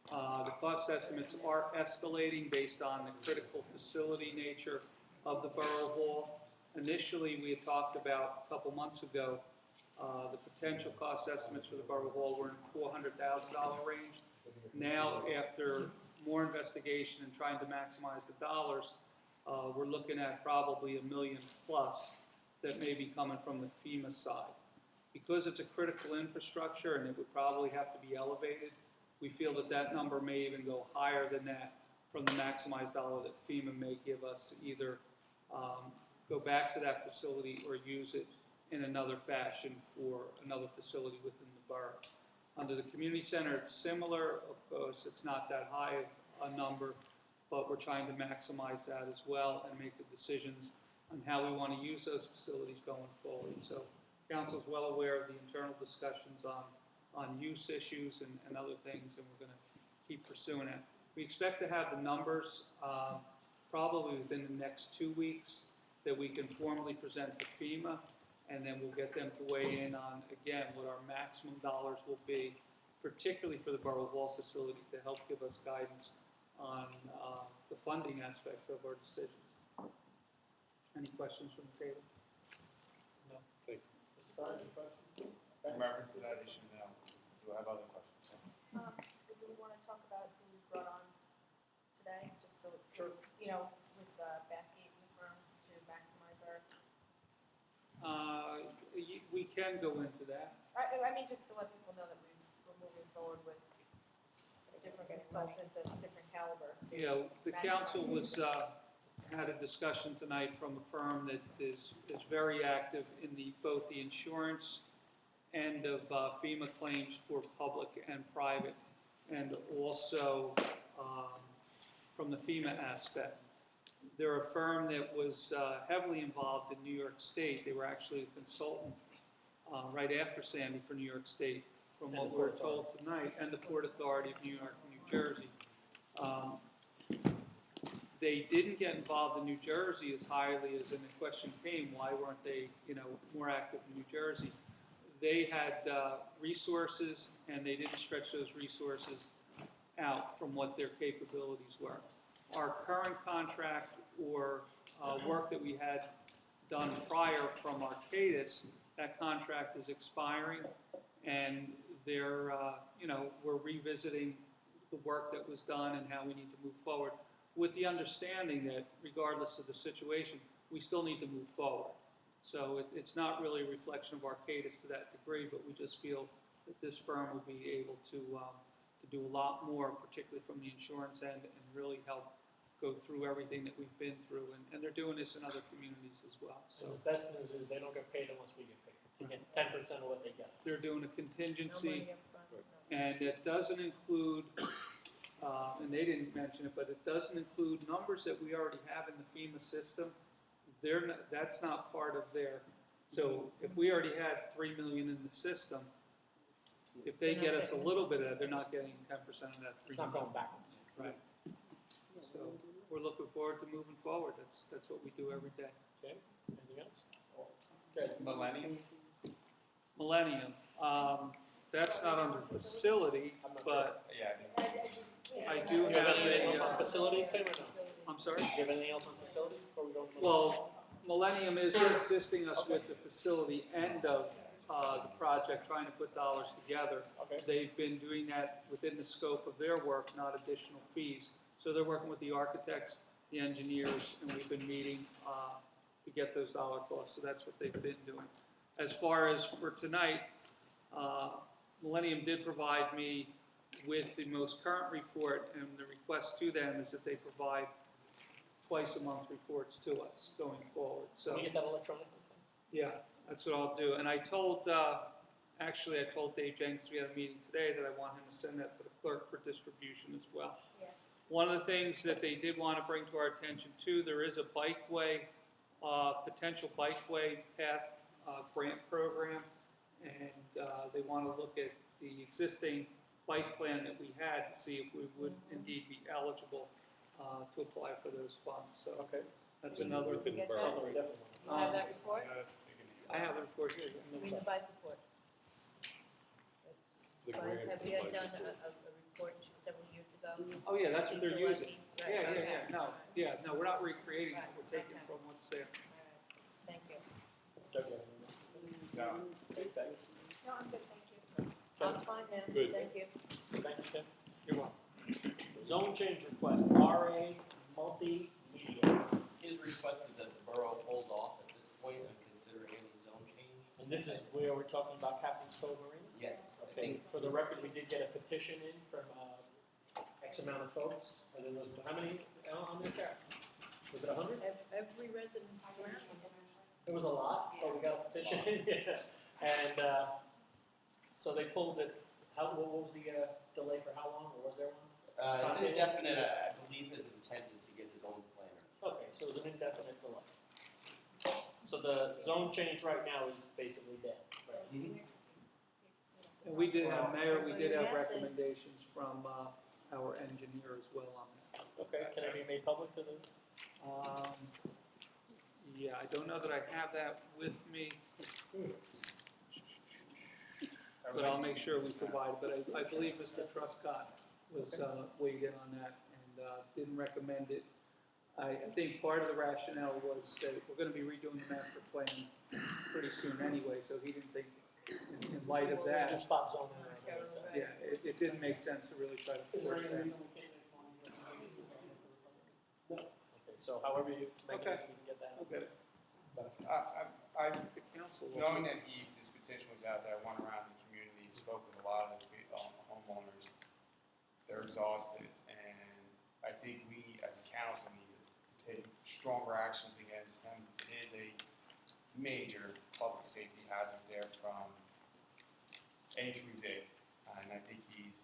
The cost estimates are escalating based on the critical facility nature of the Borough Hall. Initially, we had talked about a couple months ago, the potential cost estimates for the Borough Hall were in the $400,000 range. Now, after more investigation and trying to maximize the dollars, we're looking at probably $1 million plus that may be coming from the FEMA side. Because it's a critical infrastructure and it would probably have to be elevated, we feel that that number may even go higher than that from the maximized dollar that FEMA may give us to either go back to that facility or use it in another fashion for another facility within the borough. Under the community center, it's similar, of course, it's not that high of a number, but we're trying to maximize that as well and make the decisions on how we want to use those facilities going forward. So council's well aware of the internal discussions on use issues and other things, and we're going to keep pursuing it. We expect to have the numbers probably within the next 2 weeks that we can formally present to FEMA, and then we'll get them to weigh in on, again, what our maximum dollars will be, particularly for the Borough Hall facility, to help give us guidance on the funding aspect of our decisions. Any questions from the table?
No.
Thank you.
Mr. Byrne, any questions?
In reference to that issue now, do I have other questions?
Do we want to talk about who we brought on today, just to,
Sure.
you know, with Backgate and the firm to maximize our,
We can go into that.
I mean, just to let people know that we're moving forward with a different consultant of different caliber to
You know, the
maximize.
council was, had a discussion tonight from a firm that is very active in both the insurance end of FEMA claims for public and private, and also from the FEMA aspect. They're a firm that was heavily involved in New York State. They were actually a consultant right after Sandy for New York State, from what we're told tonight, and the Port Authority of New York and New Jersey. They didn't get involved in New Jersey as highly as, and the question came, why weren't they, more active in New Jersey? They had resources, and they didn't stretch those resources out from what their capabilities were. Our current contract or work that we had done prior from Arcadis, that contract is expiring, and they're, we're revisiting the work that was done and how we need to move forward, with the understanding that regardless of the situation, we still need to move forward. So it's not really a reflection of Arcadis to that degree, but we just feel that this firm will be able to do a lot more, particularly from the insurance end, and really help go through everything that we've been through. And they're doing this in other communities as well.
So
So
the best news is they don't get paid unless we get paid. They get 10% of what they get.
they're doing a
No
contingency,
money up front, no.
and it doesn't include, and they didn't mention it, but it doesn't include numbers that we already have in the FEMA system. That's not part of their, so if we already had 3 million in the system, if they get us a little bit of that, they're not getting 10% of that 3
It's not
million.
going backwards.
Right. So we're looking forward to moving forward. That's what we do every day.
Okay, anything else? Good.
Millennium?
Millennium, that's not under facility,
I'm not
but
sure. Yeah.
I do
Do you have
have
anything else on
a,
facilities, Tim, or no?
I'm sorry?
Do you have anything else on facilities before we go to
Well, Millennium is assisting us with the facility end of the project, trying to put dollars together.
Okay.
They've been doing that within the scope of their work, not additional fees. So they're working with the architects, the engineers, and we've been meeting to get those dollar costs. So that's what they've been doing. As far as for tonight, Millennium did provide me with the most current report, and the request to them is that they provide twice a month reports to us going forward. So
Can we get that electronically?
yeah, that's what I'll do. And I told, actually, I told Dave Jenkins, we had a meeting today, that I want him to send that to the clerk for distribution as well.
Yeah.
One of the things that they did want to bring to our attention too, there is a bikeway, potential bikeway path grant program, and they want to look at the existing bike plan that we had to see if we would indeed be eligible to apply for those funds. So
Okay.
that's another.
We can
Get that.
definitely.
You have that report?
Yeah, that's a big issue.
I have a report here.
Read the bike report.
The
Brian,
grant
have
for
you
bike
done
report.
a report several years ago?
Oh, yeah, that's what they're
Seems
using.
lucky.
Yeah,
Right,
yeah,
okay.
no, we're not recreating it, we're taking
Okay.
from what's there.
All right, thank you.
Doug, you have anything?
No.
Okay, thank you.
No, I'm good, thank you.
I'm fine now,
Good.
thank you.
Thank you, Tim.
You're welcome.
Zone change request, RA multimedia.
His requested that the borough hold off at this point on considering any zone change.
And this is where we're talking about Captain's Cove Marina?
Yes, I
Okay,
think
for the record, we did get a petition in from X amount of folks, and then those, how many there? Was it 100?
Every resident around.
It was a lot, but we got a petition in, yeah. And so they pulled it what was the delay for how long, or was there one?
It's indefinite, I believe his intent is to get his own planner.
Okay, so it was an indefinite delay. So the zone change right now is basically dead, right?
And we did have, Mayor, we did have
Well, you have to-
recommendations from our engineer as well on that.
Okay, can it be made public to the?
Yeah, I don't know that I have that with me, but I'll make sure we provide it. But I believe Mr. Truscott was weighed in on that and didn't recommend it. I think part of the rationale was that we're gonna be redoing the master plan pretty soon anyway, so he didn't think, in light of that,
Just spot zoning.
yeah, it didn't make sense to really try to
Is there
force
any
that.
reason we can't make one recommendation? No. Okay, so however you make it, we can get that.
I'll get it.
The
council.
Knowing that this petition was out there, I went around the community and spoke with a lot of the homeowners. They're exhausted, and I think we, as a council, need to take stronger actions against them. It is a major public safety hazard there from A through Z, and I think he's,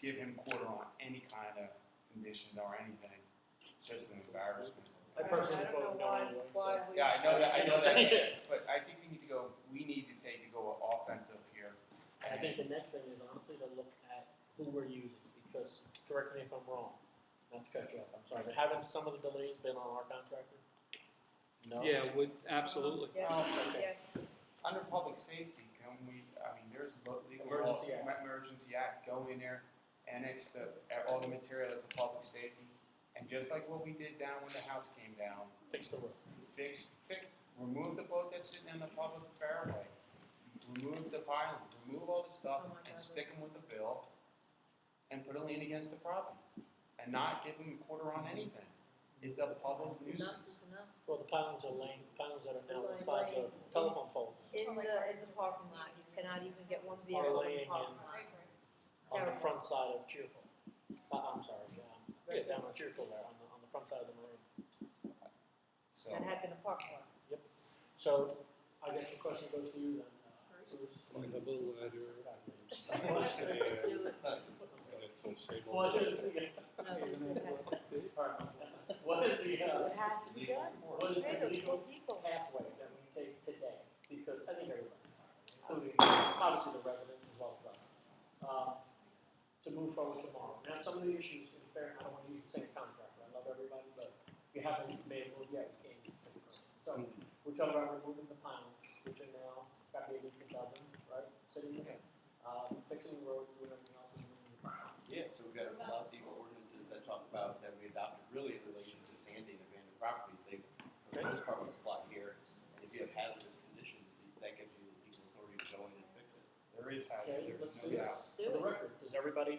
give him quarter on any kind of condition or anything, it's just an embarrassment.
I personally
I don't
vote
know
no anyway,
why
so.
we.
Yeah, I know that, but I think we need to go offensive here.
And I think the next thing is honestly to look at who we're using, because, correct me if I'm wrong, not to cut you off, I'm sorry, but haven't some of the delays been on our contractor? No?
Yeah, absolutely.
Yes,
Okay.
yes.
Under public safety, can we, I mean, there's legal
Emergency
law,
Act.
emergency act, go in there, annex all the material that's a public safety, and just like what we did down when the house came down,
Fix the roof.
remove the boat that's sitting in the public fairway, remove the piling, remove all the stuff,
Oh my
and
God.
stick them with the bill, and put a lien against the property, and not give them a quarter on anything. It's a public
Enough
nuisance.
is enough.
Well, the pilings are pilings that are now the size of telephone poles
In the parking lot, you cannot even get one vehicle in
laying
the parking
in-
lot.
on the front side of Cheerful. I'm sorry, yeah, down on Cheerful there, on the front side of the marina.
So,
That had been a parking lot.
So, I guess the question goes to you then, Bruce.
I have a letter.
What is the,
No, this it has,
what is the,
it has to be done.
what is
Hey,
the
those
legal
poor people.
pathway that we take today? Because I think everybody's including obviously the residents as well as us, to move forward tomorrow. Now, some of the issues, to be fair, I don't want to use the same contractor, I love everybody, but you haven't made a move yet, you can't use the same person. So, we're talking about removing the pilings, which are now, got to be at least 1,000, right, sitting there. Fixing the road, doing everything else, and removing the pilings.
Yeah, so we've got a lot of the ordinances that talk about, that we adopted really in relation to sanding abandoned properties, they, for the most part, would apply here. And if you have hazardous conditions, that gives you the legal authority to go in and fix it.
there is
Okay,
hazard,
let's
there's
do
no
this.
doubt.
For the record, does everybody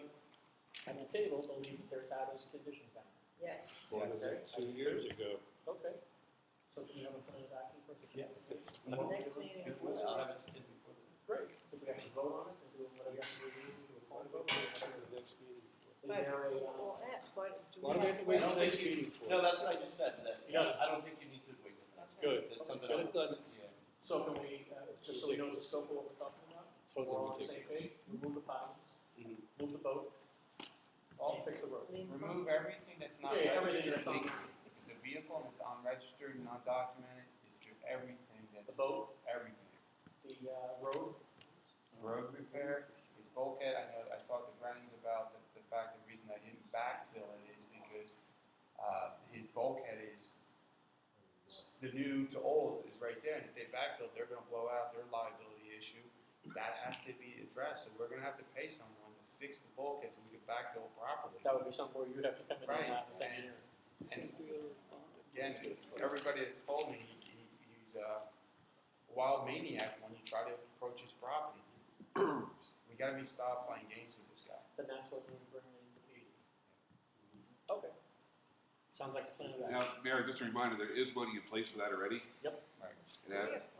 at the table believe that there's hazardous conditions down there?
Yes.
More than 2 years ago.
Okay. So can you have a plan of action for the?
Yeah.
Next meeting.
I'll have it in before the.
Great, if we have to vote on it, and do whatever we need to do, a phone vote, or whatever.
Next meeting.
Is there a,
Well, that's why, do
Why
we
do we
have
have to
to
wait
wait?
till next meeting for?
No, that's what I just said, that,
Yeah.
I don't think you need to wait till next.
Good.
That's something
Get
else.
it done.
Yeah.
so can we, just so we know the scope of what we're talking about?
Totally
We're all on the
ridiculous.
same page, remove the pilings,
Mhm.
move the boat, and fix the road.
Remove everything that's not
Yeah, everything
registered.
that's on.
If it's a vehicle and it's unregistered, not documented, it's give everything
The
that's,
boat,
everything.
the, road,
Road repair, his bulkhead, I talked to Brennan's about the fact, the reason I didn't backfill it is because, his bulkhead is, the new to old is right there, and if they backfill, they're gonna blow out their liability issue. That has to be addressed, so we're gonna have to pay someone to fix the bulkhead so we can backfill properly.
that would be something where you'd have to come in on
Right,
that with engineering.
And again, everybody that's told me he's a wild maniac when you try to approach his property. We gotta stop playing games with this guy.
Then that's what we bring in the meeting. Okay. Sounds like a plan of
Now,
action.
Mayor, just a reminder, there is money in place for that already.
Yep.
Right.
And that,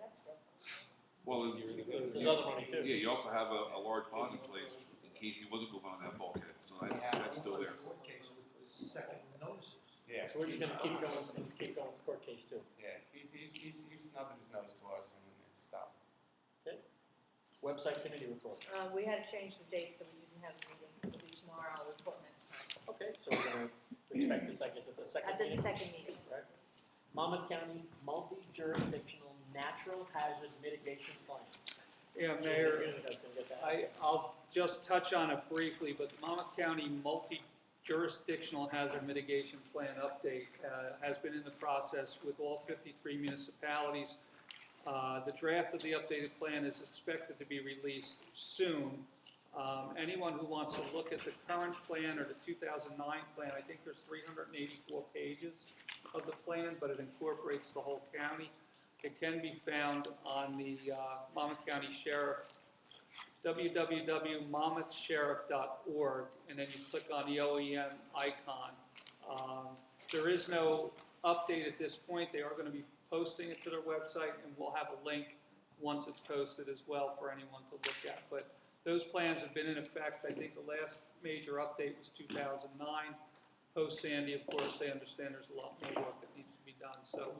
That's good.
well,
There's other money too.
yeah, you also have a large bond in place in case he wasn't going on that bulkhead, so that's still there.
Court case with second notices.
Yeah.
So we're just gonna keep going with the court case too.
Yeah, he's snubbing his nose to us and it's stopped.
Website committee report.
We had to change the date, so we didn't have a meeting. It'll be tomorrow. I'll report next time.
Okay, so we're gonna expect the second, is it the second
At the
meeting?
second meeting.
Right. Monmouth County Multi-Jurisdictional Natural Hazard Mitigation Plan.
Yeah, Mayor,
Jim, you guys gonna get that?
I'll just touch on it briefly, but the Monmouth County Multi-Jurisdictional Hazard Mitigation Plan update has been in the process with all 53 municipalities. The draft of the updated plan is expected to be released soon. Anyone who wants to look at the current plan or the 2009 plan, I think there's 384 pages of the plan, but it incorporates the whole county. It can be found on the Monmouth County Sheriff, www.monmouthsheriff.org, and then you click on the OEM icon. There is no update at this point. They are going to be posting it to their website, and we'll have a link once it's posted as well for anyone to look at. But those plans have been in effect. I think the last major update was 2009. Post Sandy, of course, they understand there's a lot more work that needs to be done. So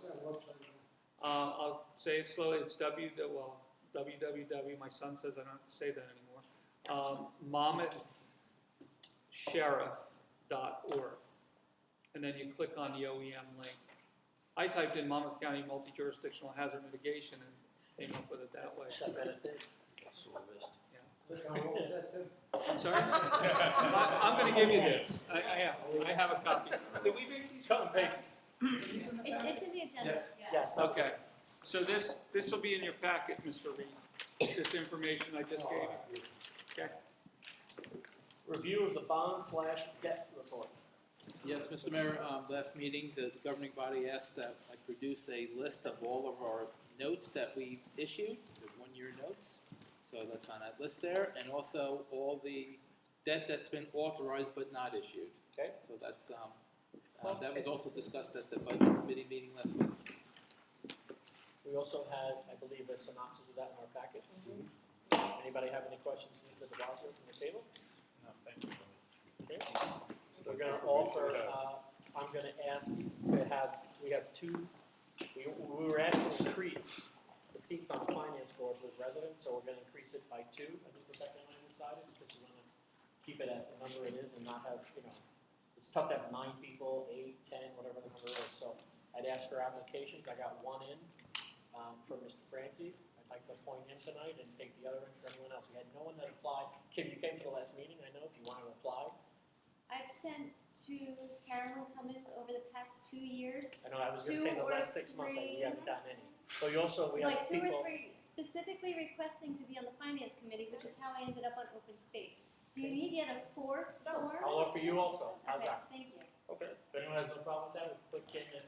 I'll say it slowly. It's www. My son says I don't have to say that anymore. MonmouthSheriff.org, and then you click on the OEM link. I typed in Monmouth County Multi-Jurisdictional Hazard Mitigation and came up with it that way. I'm sorry? I'm going to give you this. I have a copy. Did we make these?
Cut and paste.
It's in the agenda.
Yes.
Okay. So this will be in your packet, Mr. Reed. This information I just gave you. Okay.
Review of the bond/debt report.
Yes, Mr. Mayor, last meeting, the governing body asked that I produce a list of all of our notes that we issued, the one-year notes. So that's on that list there, and also all the debt that's been authorized but not issued.
Okay.
So that's, that was also discussed at the budget committee meeting last week.
We also had, I believe, a synopsis of that in our packet. Anybody have any questions to the deposit from the table?
No, thank you.
Okay. We're going to offer, I'm going to ask to have, we have two, we were asked to increase the seats on the finance board with residents, so we're going to increase it by 2. I think the second line decided, because we want to keep it at the number it is and not have, it's tough to have 9 people, 8, 10, whatever the number is. So I'd ask for applications. I got 1 in for Mr. Francie. I'd like to appoint him tonight and take the other in for anyone else. We had no one that applied. Kim, you came to the last meeting, I know, if you want to apply.
I've sent 2 Carolyn Cummins over the past 2 years.
I know, I was going to say in the last 6 months, we haven't gotten any. But we
Like
have
2
people.
or 3 specifically requesting to be on the finance committee, which is how I ended up on open space. Do you need yet a 4th form?
I'll offer you also. How's
Okay,
that?
thank you.
Okay. If anyone has no problem with that, we'll put Kim in.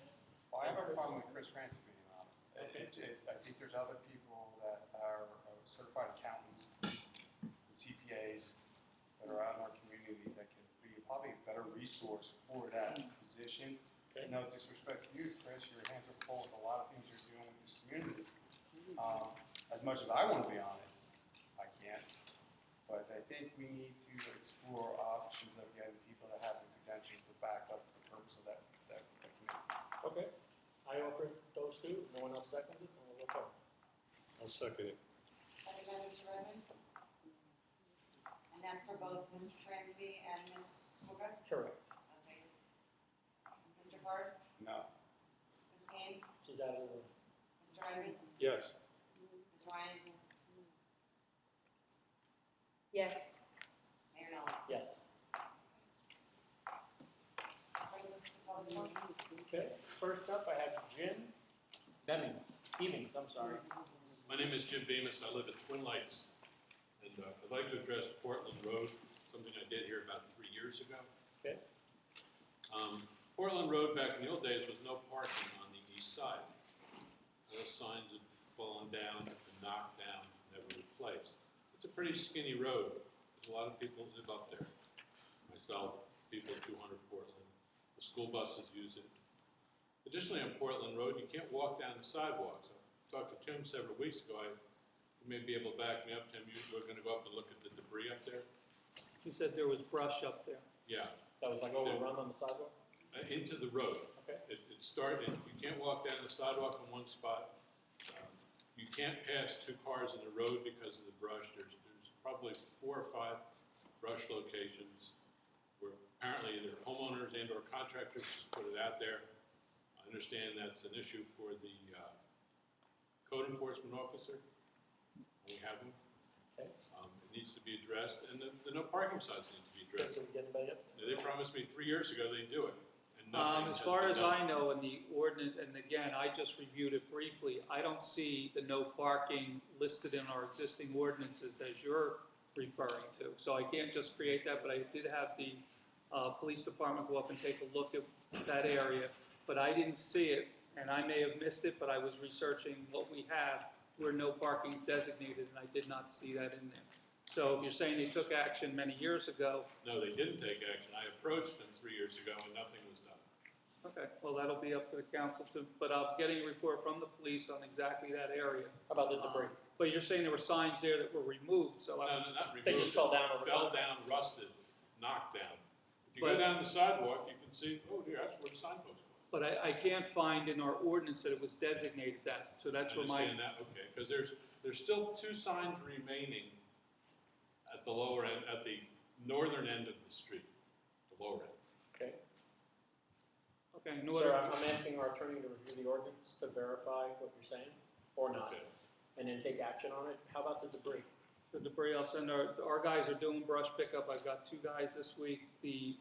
Well, I have a problem with Chris Francis being on it. I think there's other people that are certified accountants, CPAs, that are out in our community that could be probably a better resource for that position.
Okay.
No disrespect to you, Chris, your hands are full with a lot of things you're doing with this community. As much as I want to be on it, I can't. But I think we need to explore options of getting people that have the credentials to back up the purpose of that committee.
Okay. I offered those 2. No one else seconds it, and we'll go forward.
I'll second it.
Second by Mr. Redmond. And that's for both Mr. Francie and Ms. Smoga?
Correct.
Okay. Mr. Hart?
No.
Ms. Kane?
She's out of the room.
Mr. Ivy?
Yes.
Ms. Ryan?
Yes.
Mayor Nolan?
Yes.
Brings us to public comment.
Okay. First up, I have Jim Evans, I'm sorry.
My name is Jim Bemis. I live at Twin Lakes. And I'd like to address Portland Road, something I did here about 3 years ago.
Okay.
Portland Road back in the old days was no parking on the east side. Those signs had fallen down, had been knocked down, never replaced. It's a pretty skinny road. There's a lot of people who live up there. Myself, people at 200 Portland. The school buses use it. Additionally, on Portland Road, you can't walk down the sidewalks. I talked to Tim several weeks ago. You may be able to back me up, Tim. You were going to go up and look at the debris up there?
You said there was brush up there.
Yeah.
That was like overrun on the sidewalk?
Into the road.
Okay.
It started, you can't walk down the sidewalk in one spot. You can't pass two cars in the road because of the brush. There's probably 4 or 5 brush locations where apparently either homeowners and or contractors just put it out there. I understand that's an issue for the code enforcement officer. We have them.
Okay.
It needs to be addressed, and the no parking signs need to be addressed.
Can we get anybody up?
They promised me 3 years ago they'd do it, and nothing
As
has
far
been
as
done.
I know, in the ordinance, and again, I just reviewed it briefly, I don't see the no parking listed in our existing ordinances as you're referring to. So I can't just create that, but I did have the police department go up and take a look at that area, but I didn't see it, and I may have missed it, but I was researching what we have where no parking is designated, and I did not see that in there. So if you're saying they took action many years ago,
No, they didn't take action. I approached them 3 years ago, and nothing was done.
okay, well, that'll be up to the council to, but I'm getting a report from the police on exactly that area.
How about the debris?
But you're saying there were signs there that were removed, so
No,
I,
no, not removed.
They just fell down over
Fell
time.
down, rusted, knocked down. If you
But-
go down the sidewalk, you can see, oh dear, that's where the signpost was.
but I can't find in our ordinance that it was designated that, so that's
I
where my,
understand that, okay, because there's still 2 signs remaining at the lower end, at the northern end of the street, the lower end.
Okay.
okay, in
Sir,
order,
I'm asking our attorney to review the ordinance to verify what you're saying, or not,
Okay.
and then take action on it. How about the debris?
the debris, I'll send our guys are doing brush pickup, I've got 2 guys this week. The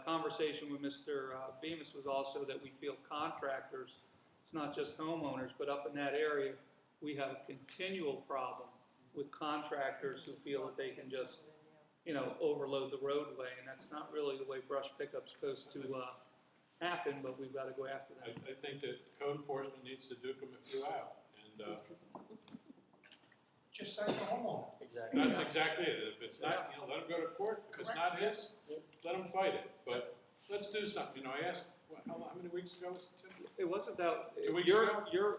conversation with Mr. Bemis was also that we feel contractors, it's not just homeowners, but up in that area, we have a continual problem with contractors who feel that they can just, overload the roadway, and that's not really the way brush pickup's supposed to happen, but we've got to go after that.
I think that code enforcement needs to duke them a few out, and
Just like the homeowner.
Exactly.
that's exactly it. If it's not, let them go to court. If it's not his, let them fight it. But let's do something. I asked, how many weeks ago was it, Tim?
It wasn't that,
2 weeks
you're,
ago?
you're,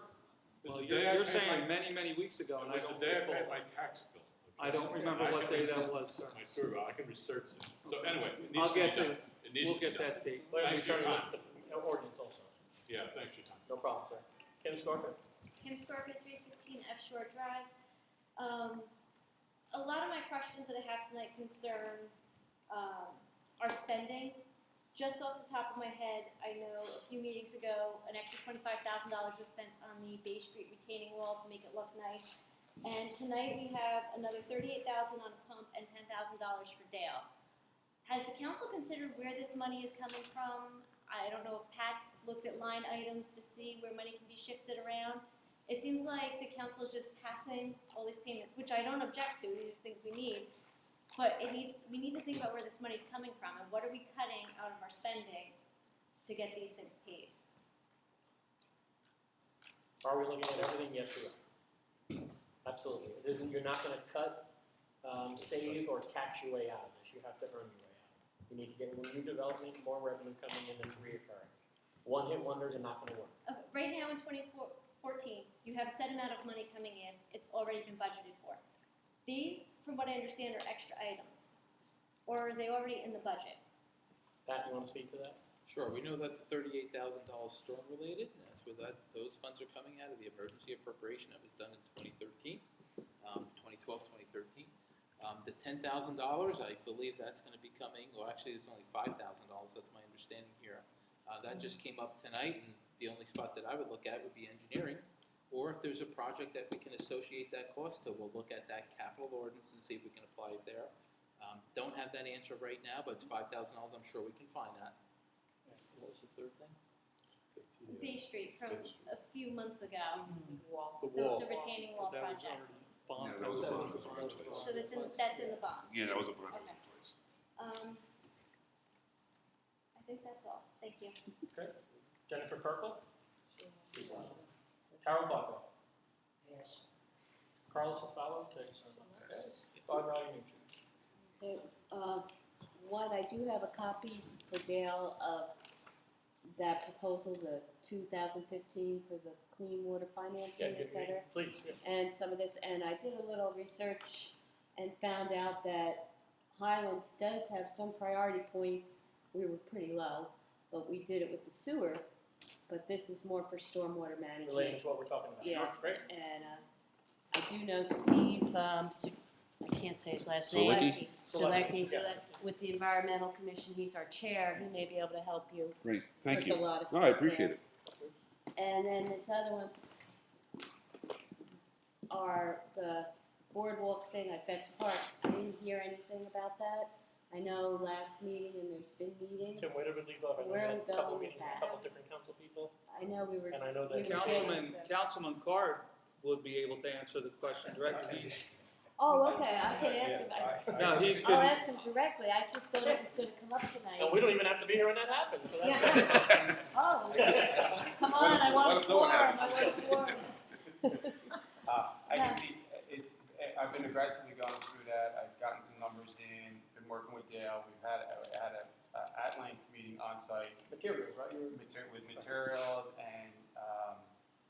It was
well,
the day I
you're
paid
saying
my-
many, many weeks ago, and I
It was
don't
the day I paid
recall.
my tax bill.
I don't remember
I
what
can
day that
research-
was, sir.
My sewer bill, I can research it. So anyway, it needs
I'll
to be
get
done.
the,
It needs
we'll
to be
get
done.
that date.
Let me
Thanks for your
turn
time.
the ordinance also.
Yeah, thanks for your time.
No problem, sir. Kim Scorpio?
Kim Scorpio, 315 F Shore Drive. A lot of my questions that I have tonight concern our spending. Just off the top of my head, I know a few meetings ago, an extra $25,000 was spent on the Bay Street retaining wall to make it look nice. And tonight we have another $38,000 on a pump and $10,000 for Dale. Has the council considered where this money is coming from? I don't know if Pat's looked at line items to see where money can be shifted around. It seems like the council is just passing all these payments, which I don't object to, these are things we need. But we need to think about where this money's coming from and what are we cutting out of our spending to get these things paid?
Are we looking at everything? Yes, we are. Absolutely. It isn't, you're not gonna cut, save, or tax your way out of this. You have to earn your way out. You need to get new development, more revenue coming in that's reoccurring. One-hit wonders are not gonna work.
Okay, right now in 2014, you have a set amount of money coming in, it's already been budgeted for. These, from what I understand, are extra items, or are they already in the budget?
Pat, you wanna speak to that?
Sure, we know that the $38,000 storm related, and that's where those funds are coming out of the emergency appropriation that was done in 2013, 2012, 2013. The $10,000, I believe that's gonna be coming, well, actually, it's only $5,000, that's my understanding here. That just came up tonight, and the only spot that I would look at would be engineering, or if there's a project that we can associate that cost to, we'll look at that capital ordinance and see if we can apply it there. Don't have that answer right now, but it's $5,000, I'm sure we can find that. What was the third thing?
Bay Street from a few months ago,
The wall.
the retaining wall
But that was
project.
already bond.
Yeah, that was bond.
So that's in the bond.
Yeah, that was a bond
Okay.
place.
I think that's all, thank you.
Okay. Jennifer Kirkle? Carol Buckle?
Yes.
Carlos Afalo? Okay. Barbara Nucci?
Okay, one, I do have a copy for Dale of that proposal, the 2015 for the clean water
Yeah,
financing, et cetera.
please. Yeah.
And some of this, and I did a little research and found out that Highlands does have some priority points. We were pretty low, but we did it with the sewer, but this is more for stormwater management.
Relating to what we're talking about.
Yes,
Great.
and I do know Steve, I can't say his last name.
Selecki?
Selecki,
Yeah.
with the Environmental Commission, he's our chair, he may be able to help you
Great, thank
with
you.
a lot of
No,
stuff
I appreciate
there.
it.
And then this other one, are the boardwalk thing at Betts Park. I didn't hear anything about that. I know last meeting and there's been meetings.
Tim, where did we leave off? I know we
Where
had
are we
a couple
going with
meetings with a
that?
couple different council people,
I know we were.
and I know
we
that.
were
Councilman Card would be able to answer the question directly. He's,
Oh, okay, I can ask him.
no, he's
I'll
been,
ask him directly. I just thought it was gonna come up tonight.
And we don't even have to be here when that happens, so that's.
Yeah. Oh, come on, I want a
let us know what
forum, I
happens.
want a forum.
I can speak, I've been aggressively going through that, I've gotten some numbers in, been working with Dale, we've had a at-length meeting on site.
Materials, right?
With materials, and,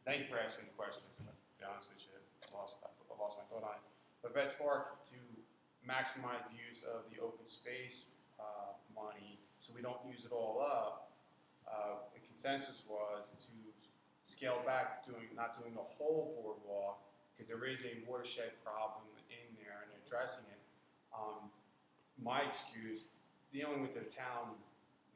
thank you for asking the questions, to be honest with you, I lost my thought on it. But Vets Park, to maximize the use of the open space, money, so we don't use it all up, the consensus was to scale back not doing the whole boardwalk, because there is a watershed problem in there and addressing it. My excuse, dealing with the town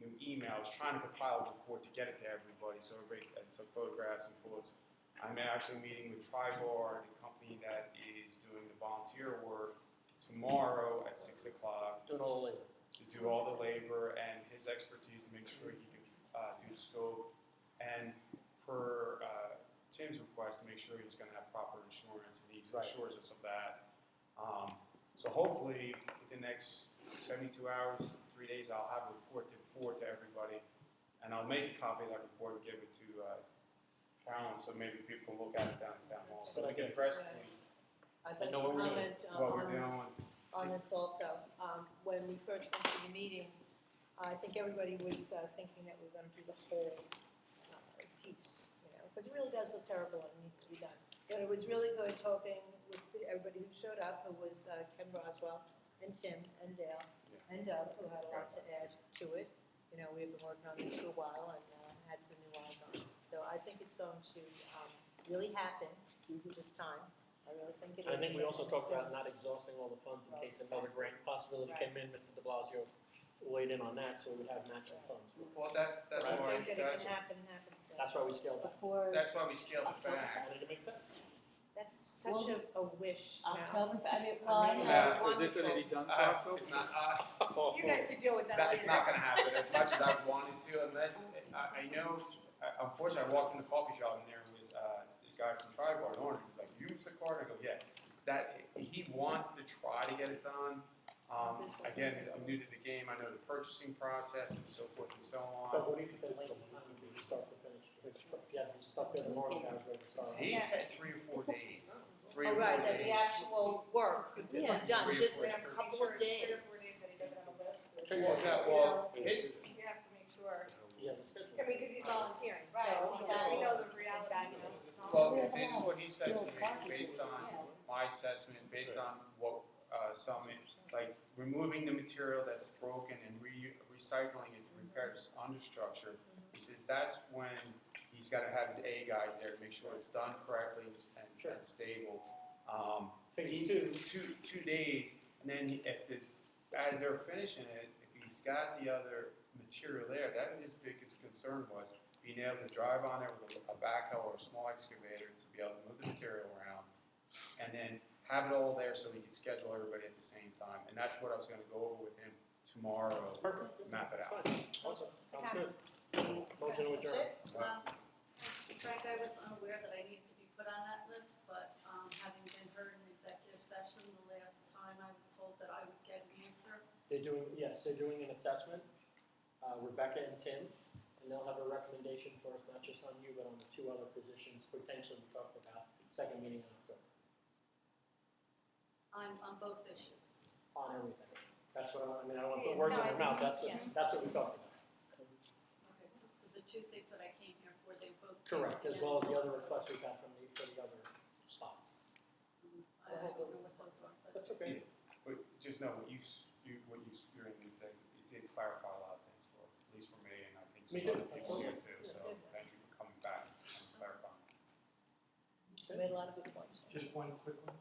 new emails, trying to compile a report to get it to everybody, so everybody took photographs and quotes. I'm actually meeting with Tribar, the company that is doing the volunteer work, tomorrow at 6 o'clock.
Doing all the labor.
To do all the labor and his expertise to make sure he can do the scope. And per Tim's request, to make sure he's gonna have proper insurance, and he assures us of that. So hopefully, within the next 72 hours, 3 days, I'll have a report to forward to everybody. And I'll make a copy of that report and give it to Carolyn, so maybe people can look at it down at town hall. So we can aggressively
I'd like
know
to
what we're doing.
comment
What we're
on this,
doing.
on this also. When we first went to the meeting, I think everybody was thinking that we were gonna do the whole piece, you know, because it really does look terrible and it needs to be done. But it was really good talking with everybody who showed up, who was Ken Roswell and Tim and Dale and Doug, who had a lot to add to it. You know, we've been working on this for a while and had some new eyes on it. So I think it's going to really happen this time. I really think it is.
I think we also talked about not exhausting all the funds in case another grant possibility came in. Mr. de Blasio weighed in on that, so we would have matching funds.
Well, that's
I
why,
think that it can happen soon.
That's why we scaled back.
that's why we scaled it back.
I think it makes sense.
That's such a wish, you know.
October, I mean, well, I know.
Yeah.
is it gonna be done for October?
It's not,
You guys can deal with that
It's
later.
not gonna happen as much as I wanted to, unless, I know, unfortunately, I walked in the coffee shop and there was the guy from Tribar, the owner, he's like, you use the card? I go, yeah. That, he wants to try to get it done. Again, I'm new to the game, I know the purchasing process and so forth and so
But
on.
what do you think the length of time would be start to finish? Yeah, stuff there in the morning, guys, ready to start.
He said 3 or 4 days. 3 or
Oh,
4
right, that the
days.
actual work could be
Yeah.
done
3 or
just
4
in a couple of days.
3 or 4 days that he doesn't have a list.
Well, no, well, his,
You have to make sure,
Yeah, the schedule.
I mean, because he's volunteering,
Right,
so
exactly.
we know the reality, you know.
well, this is what he said to me, based on my assessment, based on what some, like removing the material that's broken and recycling it to repair this understructure. He says that's when he's got to have his A guys there to make sure it's done correctly and stable.
Phase
two days, and then as they're finishing it, if he's got the other material there, that his biggest concern was being able to drive on there with a backhoe or a small excavator to be able to move the material around, and then have it all there so he could schedule everybody at the same time. And that's what I was going to go over with him tomorrow.
Perfect.
Map it out.
Awesome, sounds good. Motion to adjourn.
Frank, I was unaware that I needed to be put on that list, but having been heard in executive session the last time, I was told that I would get an answer.
They're doing an assessment, Rebecca and Tim, and they'll have a recommendation for us, not just on you, but on the 2 other positions potentially we talked about, second meeting in October.
On both issues.
On everything. That's what I mean, I don't want to put words in your mouth, that's what we talked about.
Okay, so for the 2 things that I came here for, they both.
Correct, as well as the other requests we've had for the other spots.
I don't know what those are, but.
That's okay.
But just know what you're in said, it did clarify a lot of things for, at least for me, and I think
Me
some
too,
other people here
absolutely.
too. So thank you
You made a lot of good points.
Just one quick one.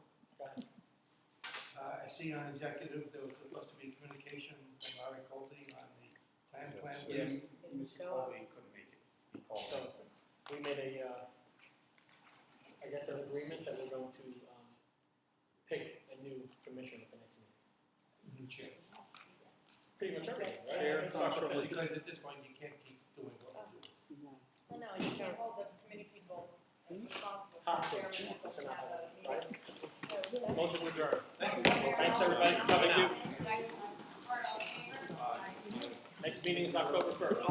I see on executive, there was supposed to be communication from Larry Colby on the plan.
Yes, Mr. Colby couldn't make it. He called.
So, we made a, I guess an agreement that we're going to, pick a new commission at the next meeting.
New chair.
Pretty much everything, right?
Chair
It's not
comes from
perfect.
Because at this point, you can't keep doing what you do.
I know, you can't hold the committee people responsible for
Hostage.
chairman if we have a meeting.
Right? Motion to adjourn. Thanks, everybody, for coming out. Next meeting is October 1st.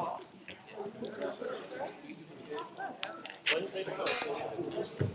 Wednesday, the 1st.